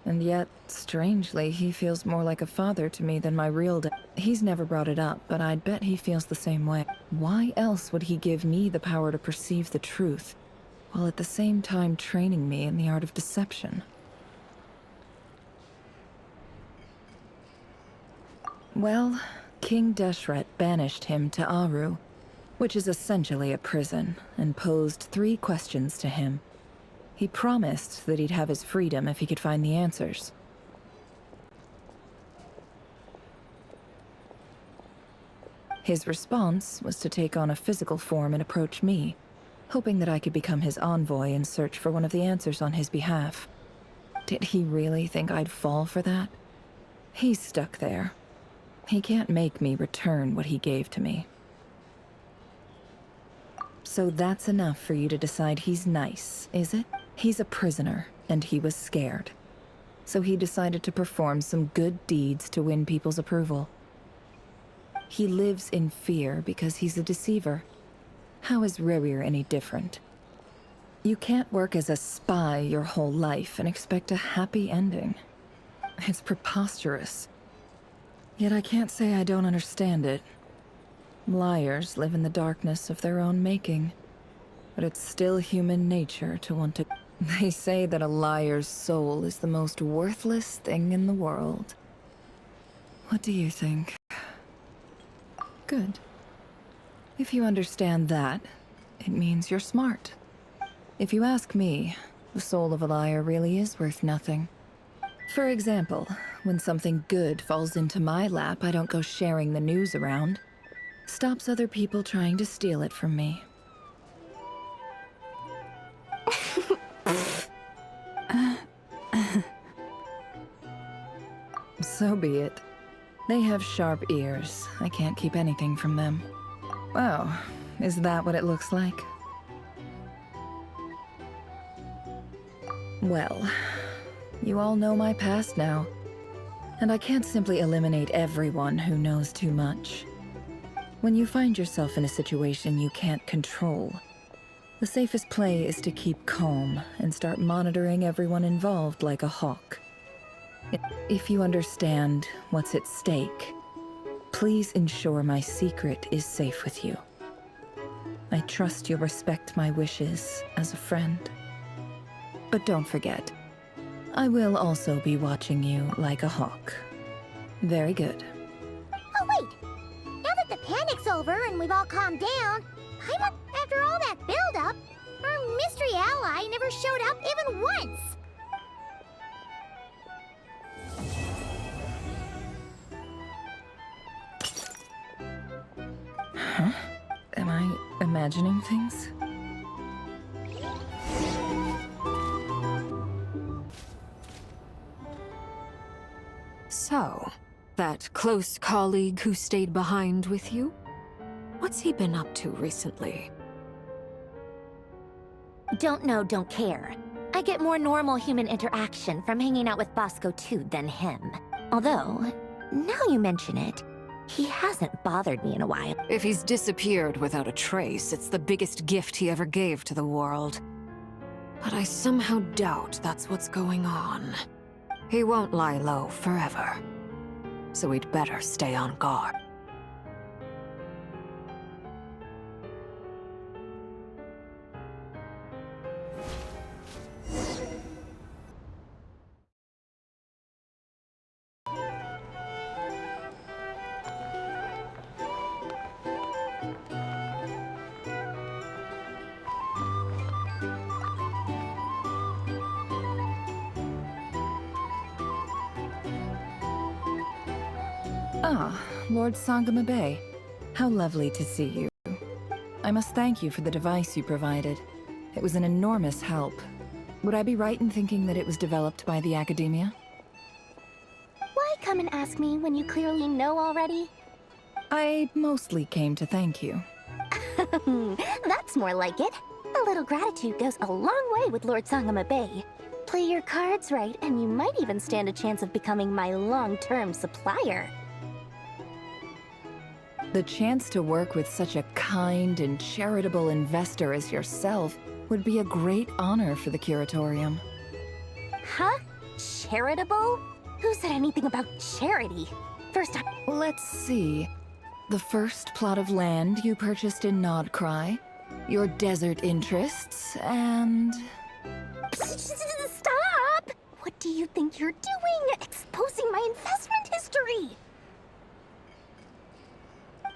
[SPEAKER 6] And yet, strangely, he feels more like a father to me than my real dad. He's never brought it up, but I'd bet he feels the same way. Why else would he give me the power to perceive the truth, while at the same time training me in the art of deception? Well, King Deshret banished him to Aru, which is essentially a prison, and posed 3 questions to him. He promised that he'd have his freedom if he could find the answers. His response was to take on a physical form and approach me, hoping that I could become his envoy and search for one of the answers on his behalf. Did he really think I'd fall for that? He's stuck there. He can't make me return what he gave to me. So that's enough for you to decide he's nice, is it? He's a prisoner, and he was scared. So he decided to perform some good deeds to win people's approval. He lives in fear because he's a deceiver. How is Rerir any different? You can't work as a spy your whole life and expect a happy ending. It's preposterous. Yet I can't say I don't understand it. Liars live in the darkness of their own making. But it's still human nature to want to... They say that a liar's soul is the most worthless thing in the world. What do you think? Good. If you understand that, it means you're smart. If you ask me, the soul of a liar really is worth nothing. For example, when something good falls into my lap, I don't go sharing the news around. Stops other people trying to steal it from me. So be it. They have sharp ears. I can't keep anything from them. Wow, is that what it looks like? Well, you all know my past now. And I can't simply eliminate everyone who knows too much. When you find yourself in a situation you can't control, the safest play is to keep calm and start monitoring everyone involved like a hawk. If you understand what's at stake, please ensure my secret is safe with you. I trust you'll respect my wishes as a friend. But don't forget, I will also be watching you like a hawk. Very good.
[SPEAKER 5] Oh wait! Now that the panic's over and we've all calmed down, after all that build-up, our mystery ally never showed up even once!
[SPEAKER 6] imagining things?
[SPEAKER 10] So, that close colleague who stayed behind with you? What's he been up to recently?
[SPEAKER 5] Don't know, don't care. I get more normal human interaction from hanging out with Bosco too than him. Although, now you mention it, he hasn't bothered me in a while.
[SPEAKER 10] If he's disappeared without a trace, it's the biggest gift he ever gave to the world. But I somehow doubt that's what's going on. He won't lie low forever. So we'd better stay on guard.
[SPEAKER 6] Ah, Lord Sangama Bay. How lovely to see you. I must thank you for the device you provided. It was an enormous help. Would I be right in thinking that it was developed by the Academia?
[SPEAKER 5] Why come and ask me when you clearly know already?
[SPEAKER 6] I mostly came to thank you.
[SPEAKER 5] That's more like it. A little gratitude goes a long way with Lord Sangama Bay. Play your cards right, and you might even stand a chance of becoming my long-term supplier.
[SPEAKER 6] The chance to work with such a kind and charitable investor as yourself would be a great honor for the Curatorium.
[SPEAKER 5] Huh? Charitable? Who said anything about charity? First time.
[SPEAKER 6] Let's see. The first plot of land you purchased in Krai, your desert interests, and...
[SPEAKER 5] Stop! What do you think you're doing? Exposing my investment history!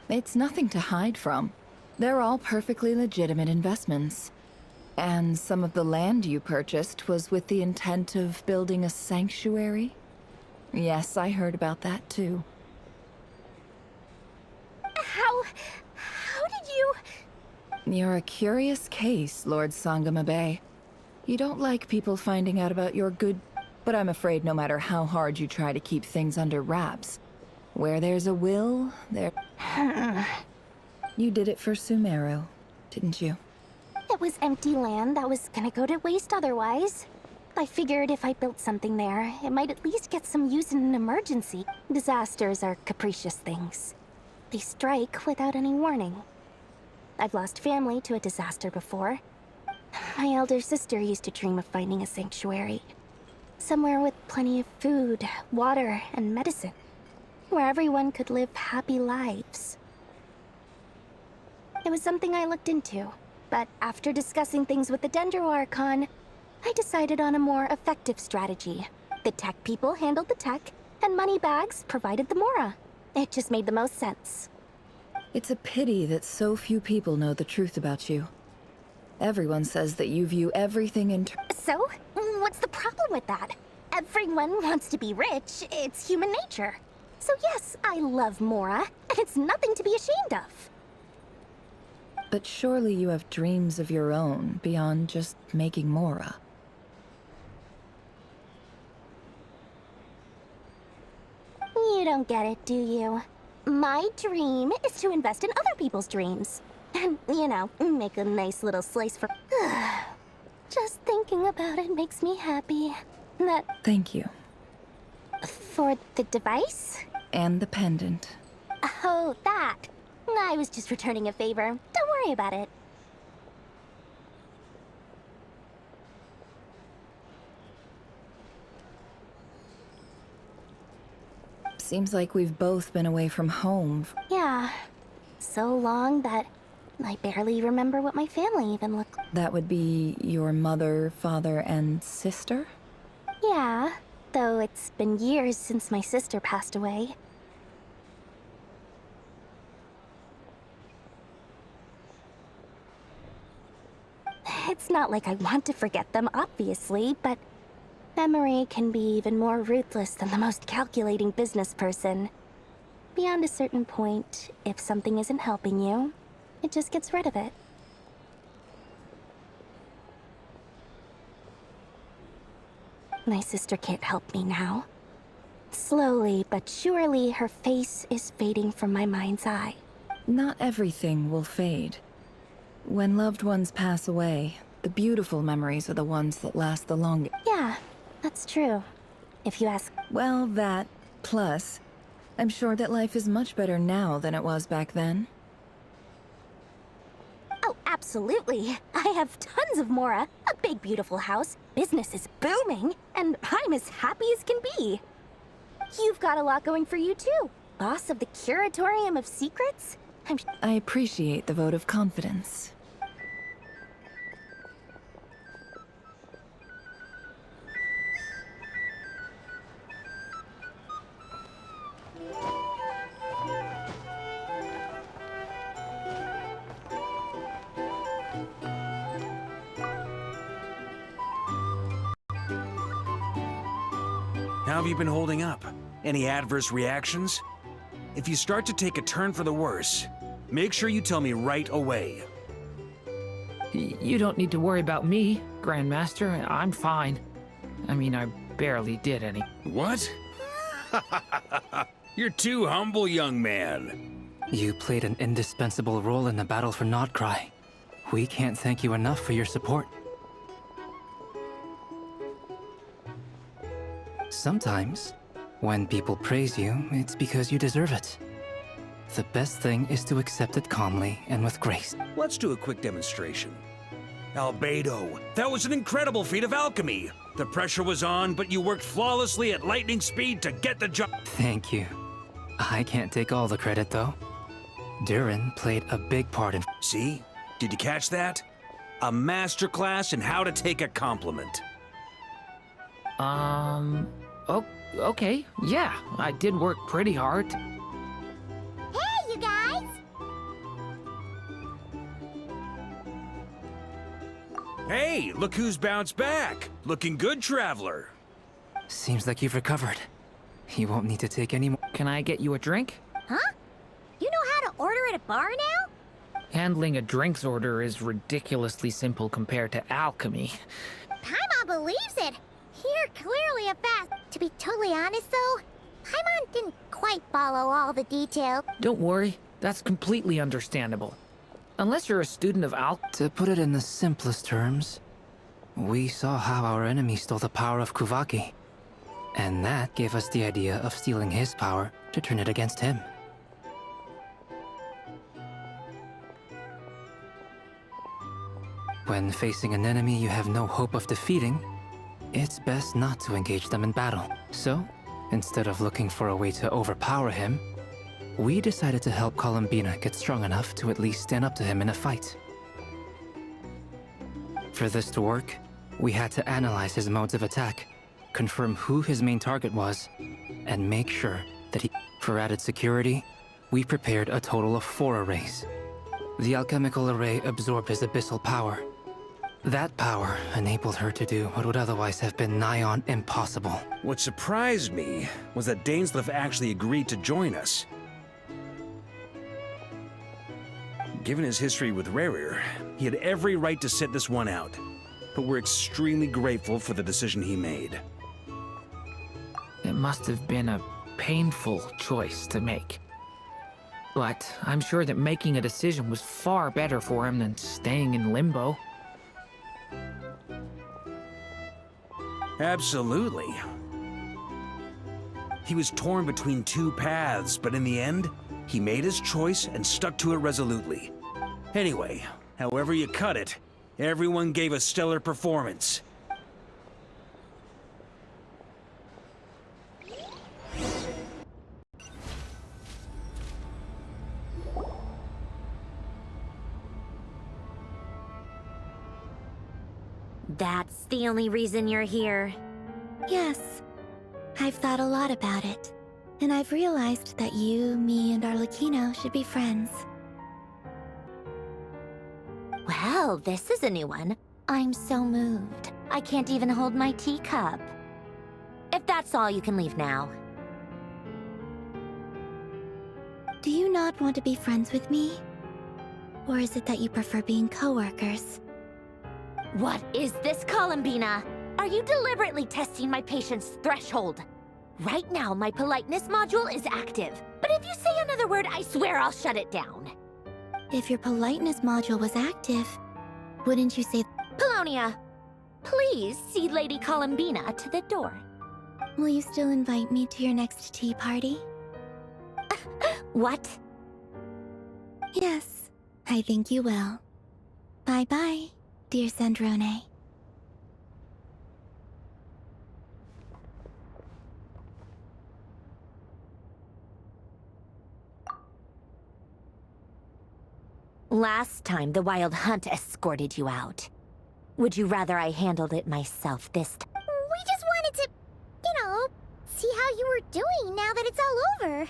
[SPEAKER 6] It's nothing to hide from. They're all perfectly legitimate investments. And some of the land you purchased was with the intent of building a sanctuary? Yes, I heard about that too.
[SPEAKER 5] How did you...
[SPEAKER 6] You're a curious case, Lord Sangama Bay. You don't like people finding out about your good... But I'm afraid no matter how hard you try to keep things under wraps, where there's a will, there... You did it for Sumeru, didn't you?
[SPEAKER 5] It was empty land that was gonna go to waste otherwise. I figured if I built something there, it might at least get some use in an emergency. Disasters are capricious things. They strike without any warning. I've lost family to a disaster before. My elder sister used to dream of finding a sanctuary. Somewhere with plenty of food, water, and medicine. Where everyone could live happy lives. It was something I looked into, but after discussing things with the Dendro Archon, I decided on a more effective strategy. The tech people handled the tech, and Moneybags provided the Mora. It just made the most sense.
[SPEAKER 6] It's a pity that so few people know the truth about you. Everyone says that you view everything in
[SPEAKER 5] So? What's the problem with that? Everyone wants to be rich. It's human nature. So yes, I love Mora, and it's nothing to be ashamed of.
[SPEAKER 6] But surely you have dreams of your own beyond just making Mora.
[SPEAKER 5] You don't get it, do you? My dream is to invest in other people's dreams. And, you know, make a nice little slice for... Just thinking about it makes me happy. That...
[SPEAKER 6] Thank you.
[SPEAKER 5] For the device?
[SPEAKER 6] And the pendant.
[SPEAKER 5] Oh, that. I was just returning a favor. Don't worry about it.
[SPEAKER 6] Seems like we've both been away from home.
[SPEAKER 5] Yeah. So long that I barely remember what my family even looked like.
[SPEAKER 6] That would be your mother, father, and sister?
[SPEAKER 5] Yeah, though it's been years since my sister passed away. It's not like I want to forget them, obviously, but memory can be even more ruthless than the most calculating business person. Beyond a certain point, if something isn't helping you, it just gets rid of it. My sister can't help me now. Slowly but surely, her face is fading from my mind's eye.
[SPEAKER 6] Not everything will fade. When loved ones pass away, the beautiful memories are the ones that last the longest.
[SPEAKER 5] Yeah, that's true. If you ask...
[SPEAKER 6] Well, that, plus, I'm sure that life is much better now than it was back then.
[SPEAKER 5] Oh, absolutely. I have tons of Mora, a big beautiful house, business is booming, and I'm as happy as can be. You've got a lot going for you too. Boss of the Curatorium of Secrets?
[SPEAKER 6] I appreciate the vote of confidence.
[SPEAKER 2] How have you been holding up? Any adverse reactions? If you start to take a turn for the worse, make sure you tell me right away.
[SPEAKER 8] You don't need to worry about me, Grandmaster. I'm fine. I mean, I barely did any.
[SPEAKER 2] What? You're too humble, young man.
[SPEAKER 9] You played an indispensable role in the battle for Krai. We can't thank you enough for your support. Sometimes, when people praise you, it's because you deserve it. The best thing is to accept it calmly and with grace.
[SPEAKER 2] Let's do a quick demonstration. Albedo, that was an incredible feat of alchemy. The pressure was on, but you worked flawlessly at lightning speed to get the job.
[SPEAKER 9] Thank you. I can't take all the credit, though. Durin played a big part in...
[SPEAKER 2] See? Did you catch that? A masterclass in how to take a compliment.
[SPEAKER 8] Oh, okay. Yeah, I did work pretty hard.
[SPEAKER 4] Hey, you guys!
[SPEAKER 2] Hey, look who's bounced back. Looking good, Traveler.
[SPEAKER 9] Seems like you've recovered. You won't need to take any more.
[SPEAKER 8] Can I get you a drink?
[SPEAKER 4] Huh? You know how to order at a bar now?
[SPEAKER 8] Handling a drinks order is ridiculously simple compared to alchemy.
[SPEAKER 4] Paimon believes it. You're clearly a fast. To be totally honest, though, Paimon didn't quite follow all the details.
[SPEAKER 8] Don't worry, that's completely understandable. Unless you're a student of
[SPEAKER 9] To put it in the simplest terms, we saw how our enemy stole the power of Kuvaki. And that gave us the idea of stealing his power to turn it against him. When facing an enemy you have no hope of defeating, it's best not to engage them in battle. So, instead of looking for a way to overpower him, we decided to help Columbina get strong enough to at least stand up to him in a fight. For this to work, we had to analyze his modes of attack, confirm who his main target was, and make sure that he... For added security, we prepared a total of 4 arrays. The alchemical array absorbed his abyssal power. That power enabled her to do what would otherwise have been nigh on impossible.
[SPEAKER 2] What surprised me was that Dainsleif actually agreed to join us. Given his history with rerir, he had every right to sit this one out. But we're extremely grateful for the decision he made.
[SPEAKER 8] It must have been a painful choice to make. But I'm sure that making a decision was far better for him than staying in limbo.
[SPEAKER 2] Absolutely. He was torn between 2 paths, but in the end, he made his choice and stuck to it resolutely. Anyway, however you cut it, everyone gave a stellar performance.
[SPEAKER 4] That's the only reason you're here.
[SPEAKER 7] Yes. I've thought a lot about it. And I've realized that you, me, and Arlecchino should be friends.
[SPEAKER 4] Well, this is a new one. I'm so moved. I can't even hold my teacup. If that's all, you can leave now.
[SPEAKER 7] Do you not want to be friends with me? Or is it that you prefer being co-workers?
[SPEAKER 4] What is this, Columbina?
[SPEAKER 5] Are you deliberately testing my patience threshold? Right now, my politeness module is active. But if you say another word, I swear I'll shut it down.
[SPEAKER 7] If your politeness module was active, wouldn't you say...
[SPEAKER 5] Polonia, please see Lady Columbina to the door.
[SPEAKER 7] Will you still invite me to your next tea party?
[SPEAKER 5] What?
[SPEAKER 7] Yes, I think you will. Bye-bye, dear Sandrone.
[SPEAKER 5] Last time, the Wild Hunt escorted you out. Would you rather I handled it myself this time?
[SPEAKER 4] We just wanted to, see how you were doing now that it's all over.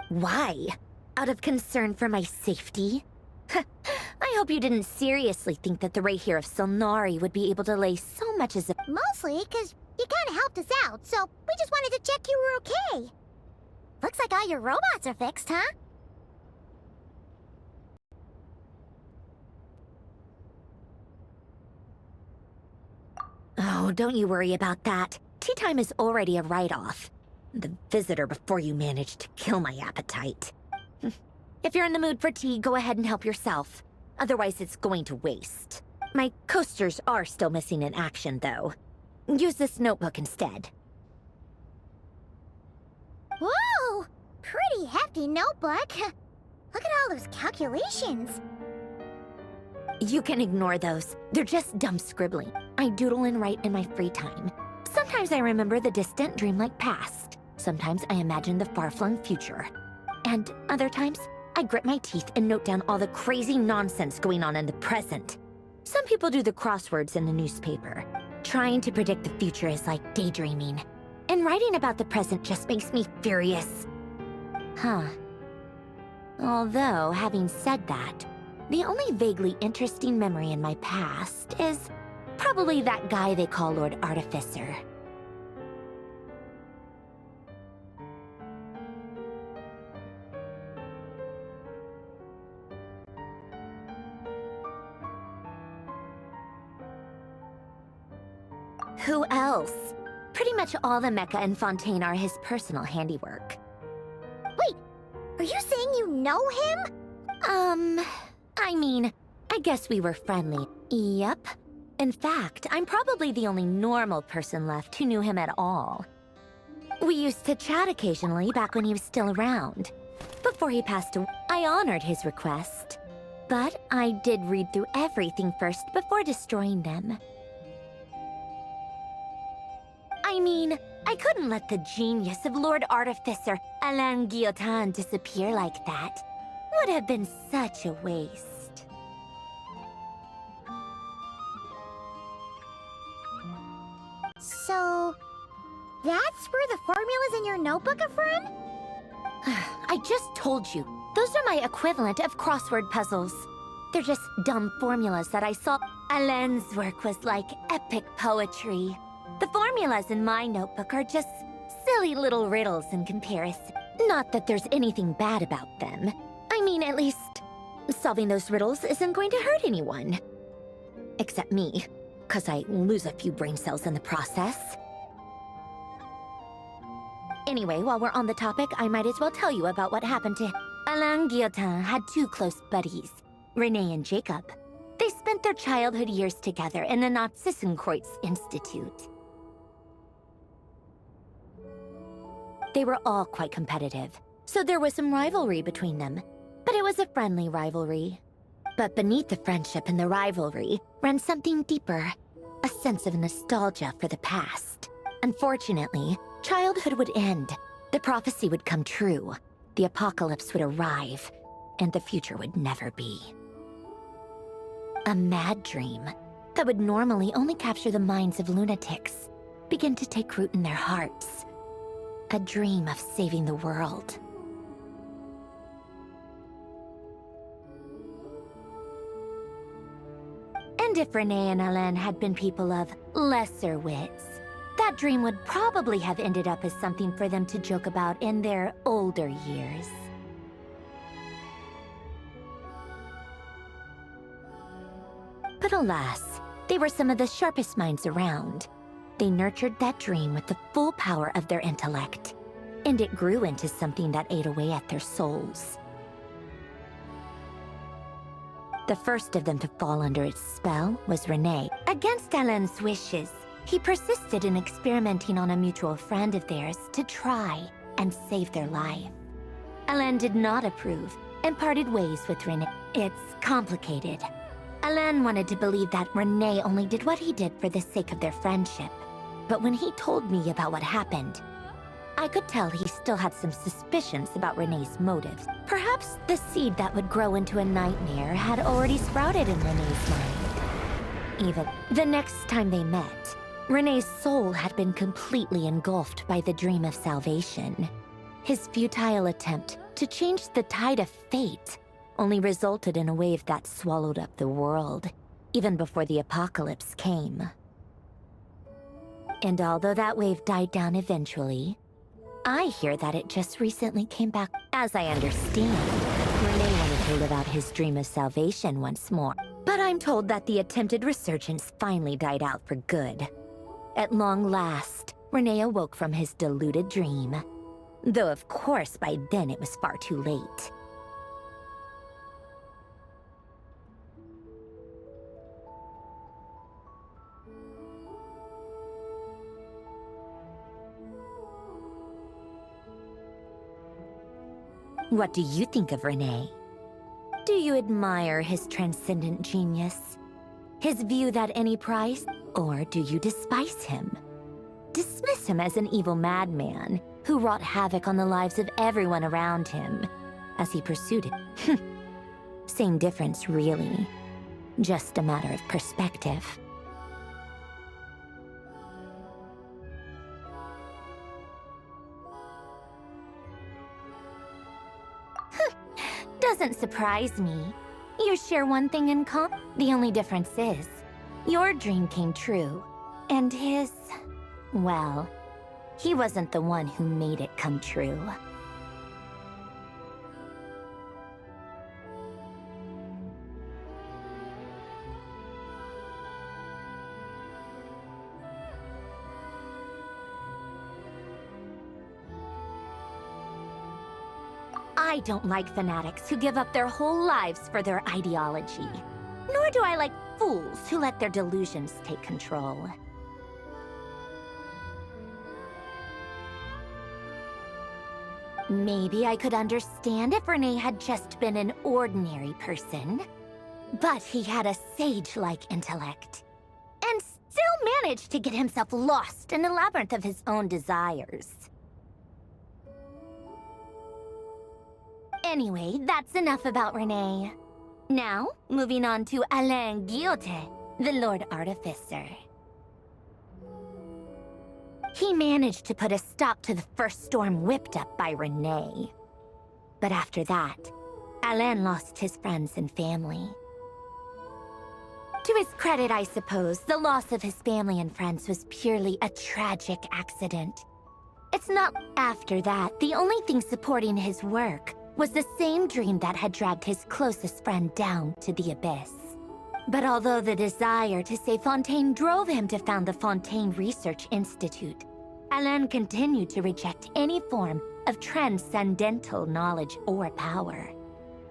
[SPEAKER 5] Why? Out of concern for my safety? I hope you didn't seriously think that the rerir of Solnari would be able to lay so much as a—
[SPEAKER 4] Mostly because you kind of helped us out, so we just wanted to check you were okay. Looks like all your robots are fixed, huh?
[SPEAKER 5] Oh, don't you worry about that. Tea time is already a write-off. The visitor before you managed to kill my appetite. If you're in the mood for tea, go ahead and help yourself. Otherwise, it's going to waste. My coasters are still missing in action, though. Use this notebook instead.
[SPEAKER 4] Whoa! Pretty hefty notebook. Look at all those calculations.
[SPEAKER 5] You can ignore those. They're just dumb scribbling. I doodle and write in my free time. Sometimes I remember the distant, dreamlike past. Sometimes I imagine the far-flung future. And other times, I grit my teeth and note down all the crazy nonsense going on in the present. Some people do the crosswords in the newspaper. Trying to predict the future is like daydreaming. And writing about the present just makes me furious. Huh. Although, having said that, the only vaguely interesting memory in my past is probably that guy they call Lord Artificer. Who else? Pretty much all the mecha and Fontaine are his personal handiwork.
[SPEAKER 4] Wait, are you saying you know him?
[SPEAKER 5] I mean, I guess we were friendly. Yep. In fact, I'm probably the only normal person left who knew him at all. We used to chat occasionally back when he was still around. Before he passed away, I honored his request. But I did read through everything first before destroying them. I mean, I couldn't let the genius of Lord Artificer Alain Guillotin disappear like that. Would have been such a waste.
[SPEAKER 4] So, that's where the formulas in your notebook are from?
[SPEAKER 5] I just told you. Those are my equivalent of crossword puzzles. They're just dumb formulas that I saw. Alain's work was like epic poetry. The formulas in my notebook are just silly little riddles in comparison. Not that there's anything bad about them. I mean, at least, solving those riddles isn't going to hurt anyone. Except me, 'cause I lose a few brain cells in the process. Anyway, while we're on the topic, I might as well tell you about what happened to him. Alain Guillotin had two close buddies, Renee and Jacob. They spent their childhood years together in the Narzissenkreuz Institute. They were all quite competitive, so there was some rivalry between them. But it was a friendly rivalry. But beneath the friendship and the rivalry ran something deeper, a sense of nostalgia for the past. Unfortunately, childhood would end, the prophecy would come true, the apocalypse would arrive, and the future would never be. A mad dream that would normally only capture the minds of lunatics began to take root in their hearts. A dream of saving the world. And if Renee and Alain had been people of lesser wits, that dream would probably have ended up as something for them to joke about in their older years. But alas, they were some of the sharpest minds around. They nurtured that dream with the full power of their intellect, and it grew into something that ate away at their souls. The first of them to fall under its spell was Renee. Against Alain's wishes, he persisted in experimenting on a mutual friend of theirs to try and save their life. Alain did not approve and parted ways with Renee. It's complicated. Alain wanted to believe that Renee only did what he did for the sake of their friendship. But when he told me about what happened, I could tell he still had some suspicions about Renee's motives. Perhaps the seed that would grow into a nightmare had already sprouted in Renee's mind. Even the next time they met, Renee's soul had been completely engulfed by the dream of salvation. His futile attempt to change the tide of fate only resulted in a wave that swallowed up the world, even before the apocalypse came. And although that wave died down eventually, I hear that it just recently came back. As I understand, Renee wanted to live out his dream of salvation once more. But I'm told that the attempted resurgence finally died out for good. At long last, Renee awoke from his deluded dream. Though of course by then it was far too late. What do you think of Renee? Do you admire his transcendent genius? His view that any price? Or do you despise him? Dismiss him as an evil madman who wrought havoc on the lives of everyone around him as he pursued it? Same difference, really. Just a matter of perspective. Doesn't surprise me. You share one thing in common. The only difference is, your dream came true, and his, well, he wasn't the one who made it come true. I don't like fanatics who give up their whole lives for their ideology. Nor do I like fools who let their delusions take control. Maybe I could understand if Renee had just been an ordinary person. But he had a sage-like intellect. And still managed to get himself lost in the labyrinth of his own desires. Anyway, that's enough about Renee. Now, moving on to Alain Guillotin, the Lord Artificer. He managed to put a stop to the first storm whipped up by Renee. But after that, Alain lost his friends and family. To his credit, I suppose, the loss of his family and friends was purely a tragic accident. It's not after that, the only thing supporting his work was the same dream that had dragged his closest friend down to the abyss. But although the desire to save Fontaine drove him to found the Fontaine Research Institute, Alain continued to reject any form of transcendental knowledge or power.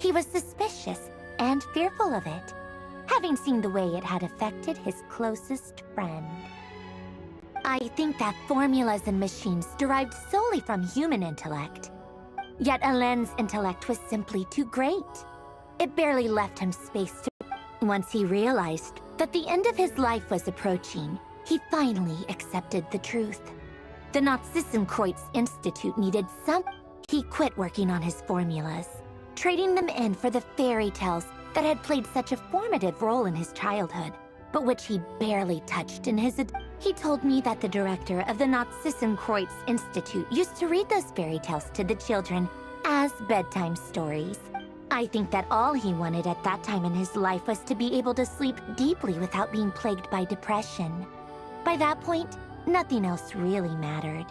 [SPEAKER 5] He was suspicious and fearful of it, having seen the way it had affected his closest friend. I think that formulas and machines derived solely from human intellect. Yet Alain's intellect was simply too great. It barely left him space to... Once he realized that the end of his life was approaching, he finally accepted the truth. The Nazissenkreuz Institute needed some... He quit working on his formulas, trading them in for the fairy tales that had played such a formative role in his childhood, but which he barely touched in his... He told me that the director of the Nazissenkreuz Institute used to read those fairy tales to the children as bedtime stories. I think that all he wanted at that time in his life was to be able to sleep deeply without being plagued by depression. By that point, nothing else really mattered.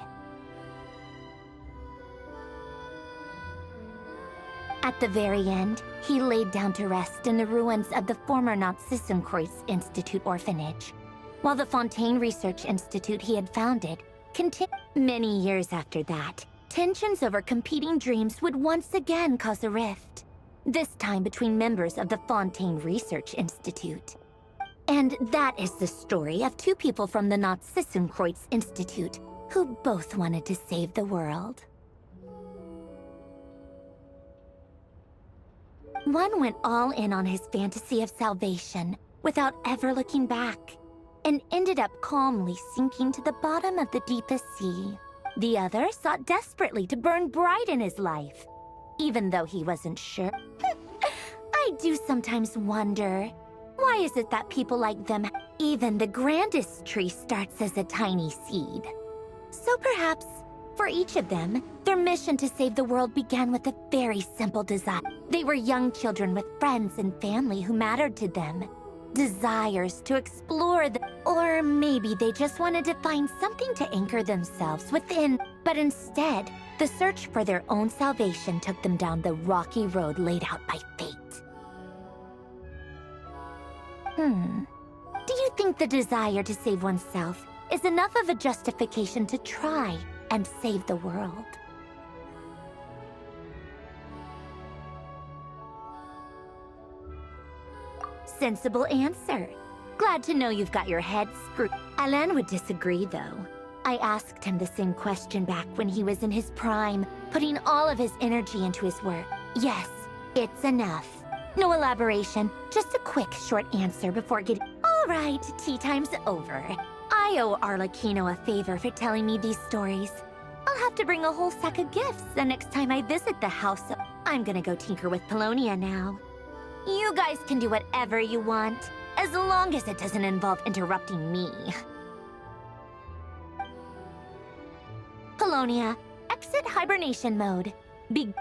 [SPEAKER 5] At the very end, he laid down to rest in the ruins of the former Nazissenkreuz Institute orphanage. while the Fontaine Research Institute he had founded continued. Many years after that, tensions over competing dreams would once again cause a rift, this time between members of the Fontaine Research Institute. And that is the story of two people from the Narzissenkreuz Institute who both wanted to save the world. One went all in on his fantasy of salvation without ever looking back, and ended up calmly sinking to the bottom of the deepest sea. The other sought desperately to burn bright in his life, even though he wasn't sure. I do sometimes wonder, why is it that people like them, even the grandest tree starts as a tiny seed? So perhaps, for each of them, their mission to save the world began with a very simple desire. They were young children with friends and family who mattered to them. Desires to explore or maybe they just wanted to find something to anchor themselves within. But instead, the search for their own salvation took them down the rocky road laid out by fate. Do you think the desire to save oneself is enough of a justification to try and save the world? Sensible answer. Glad to know you've got your head screwed. Alain would disagree, though. I asked him the same question back when he was in his prime, putting all of his energy into his work. Yes, it's enough. No elaboration, just a quick, short answer before getting... All right, tea time's over. I owe Arlecchino a favor for telling me these stories. I'll have to bring a whole sack of gifts the next time I visit the house. I'm gonna go tinker with Polonia now. You guys can do whatever you want, as long as it doesn't involve interrupting me. Polonia, exit hibernation mode. Big.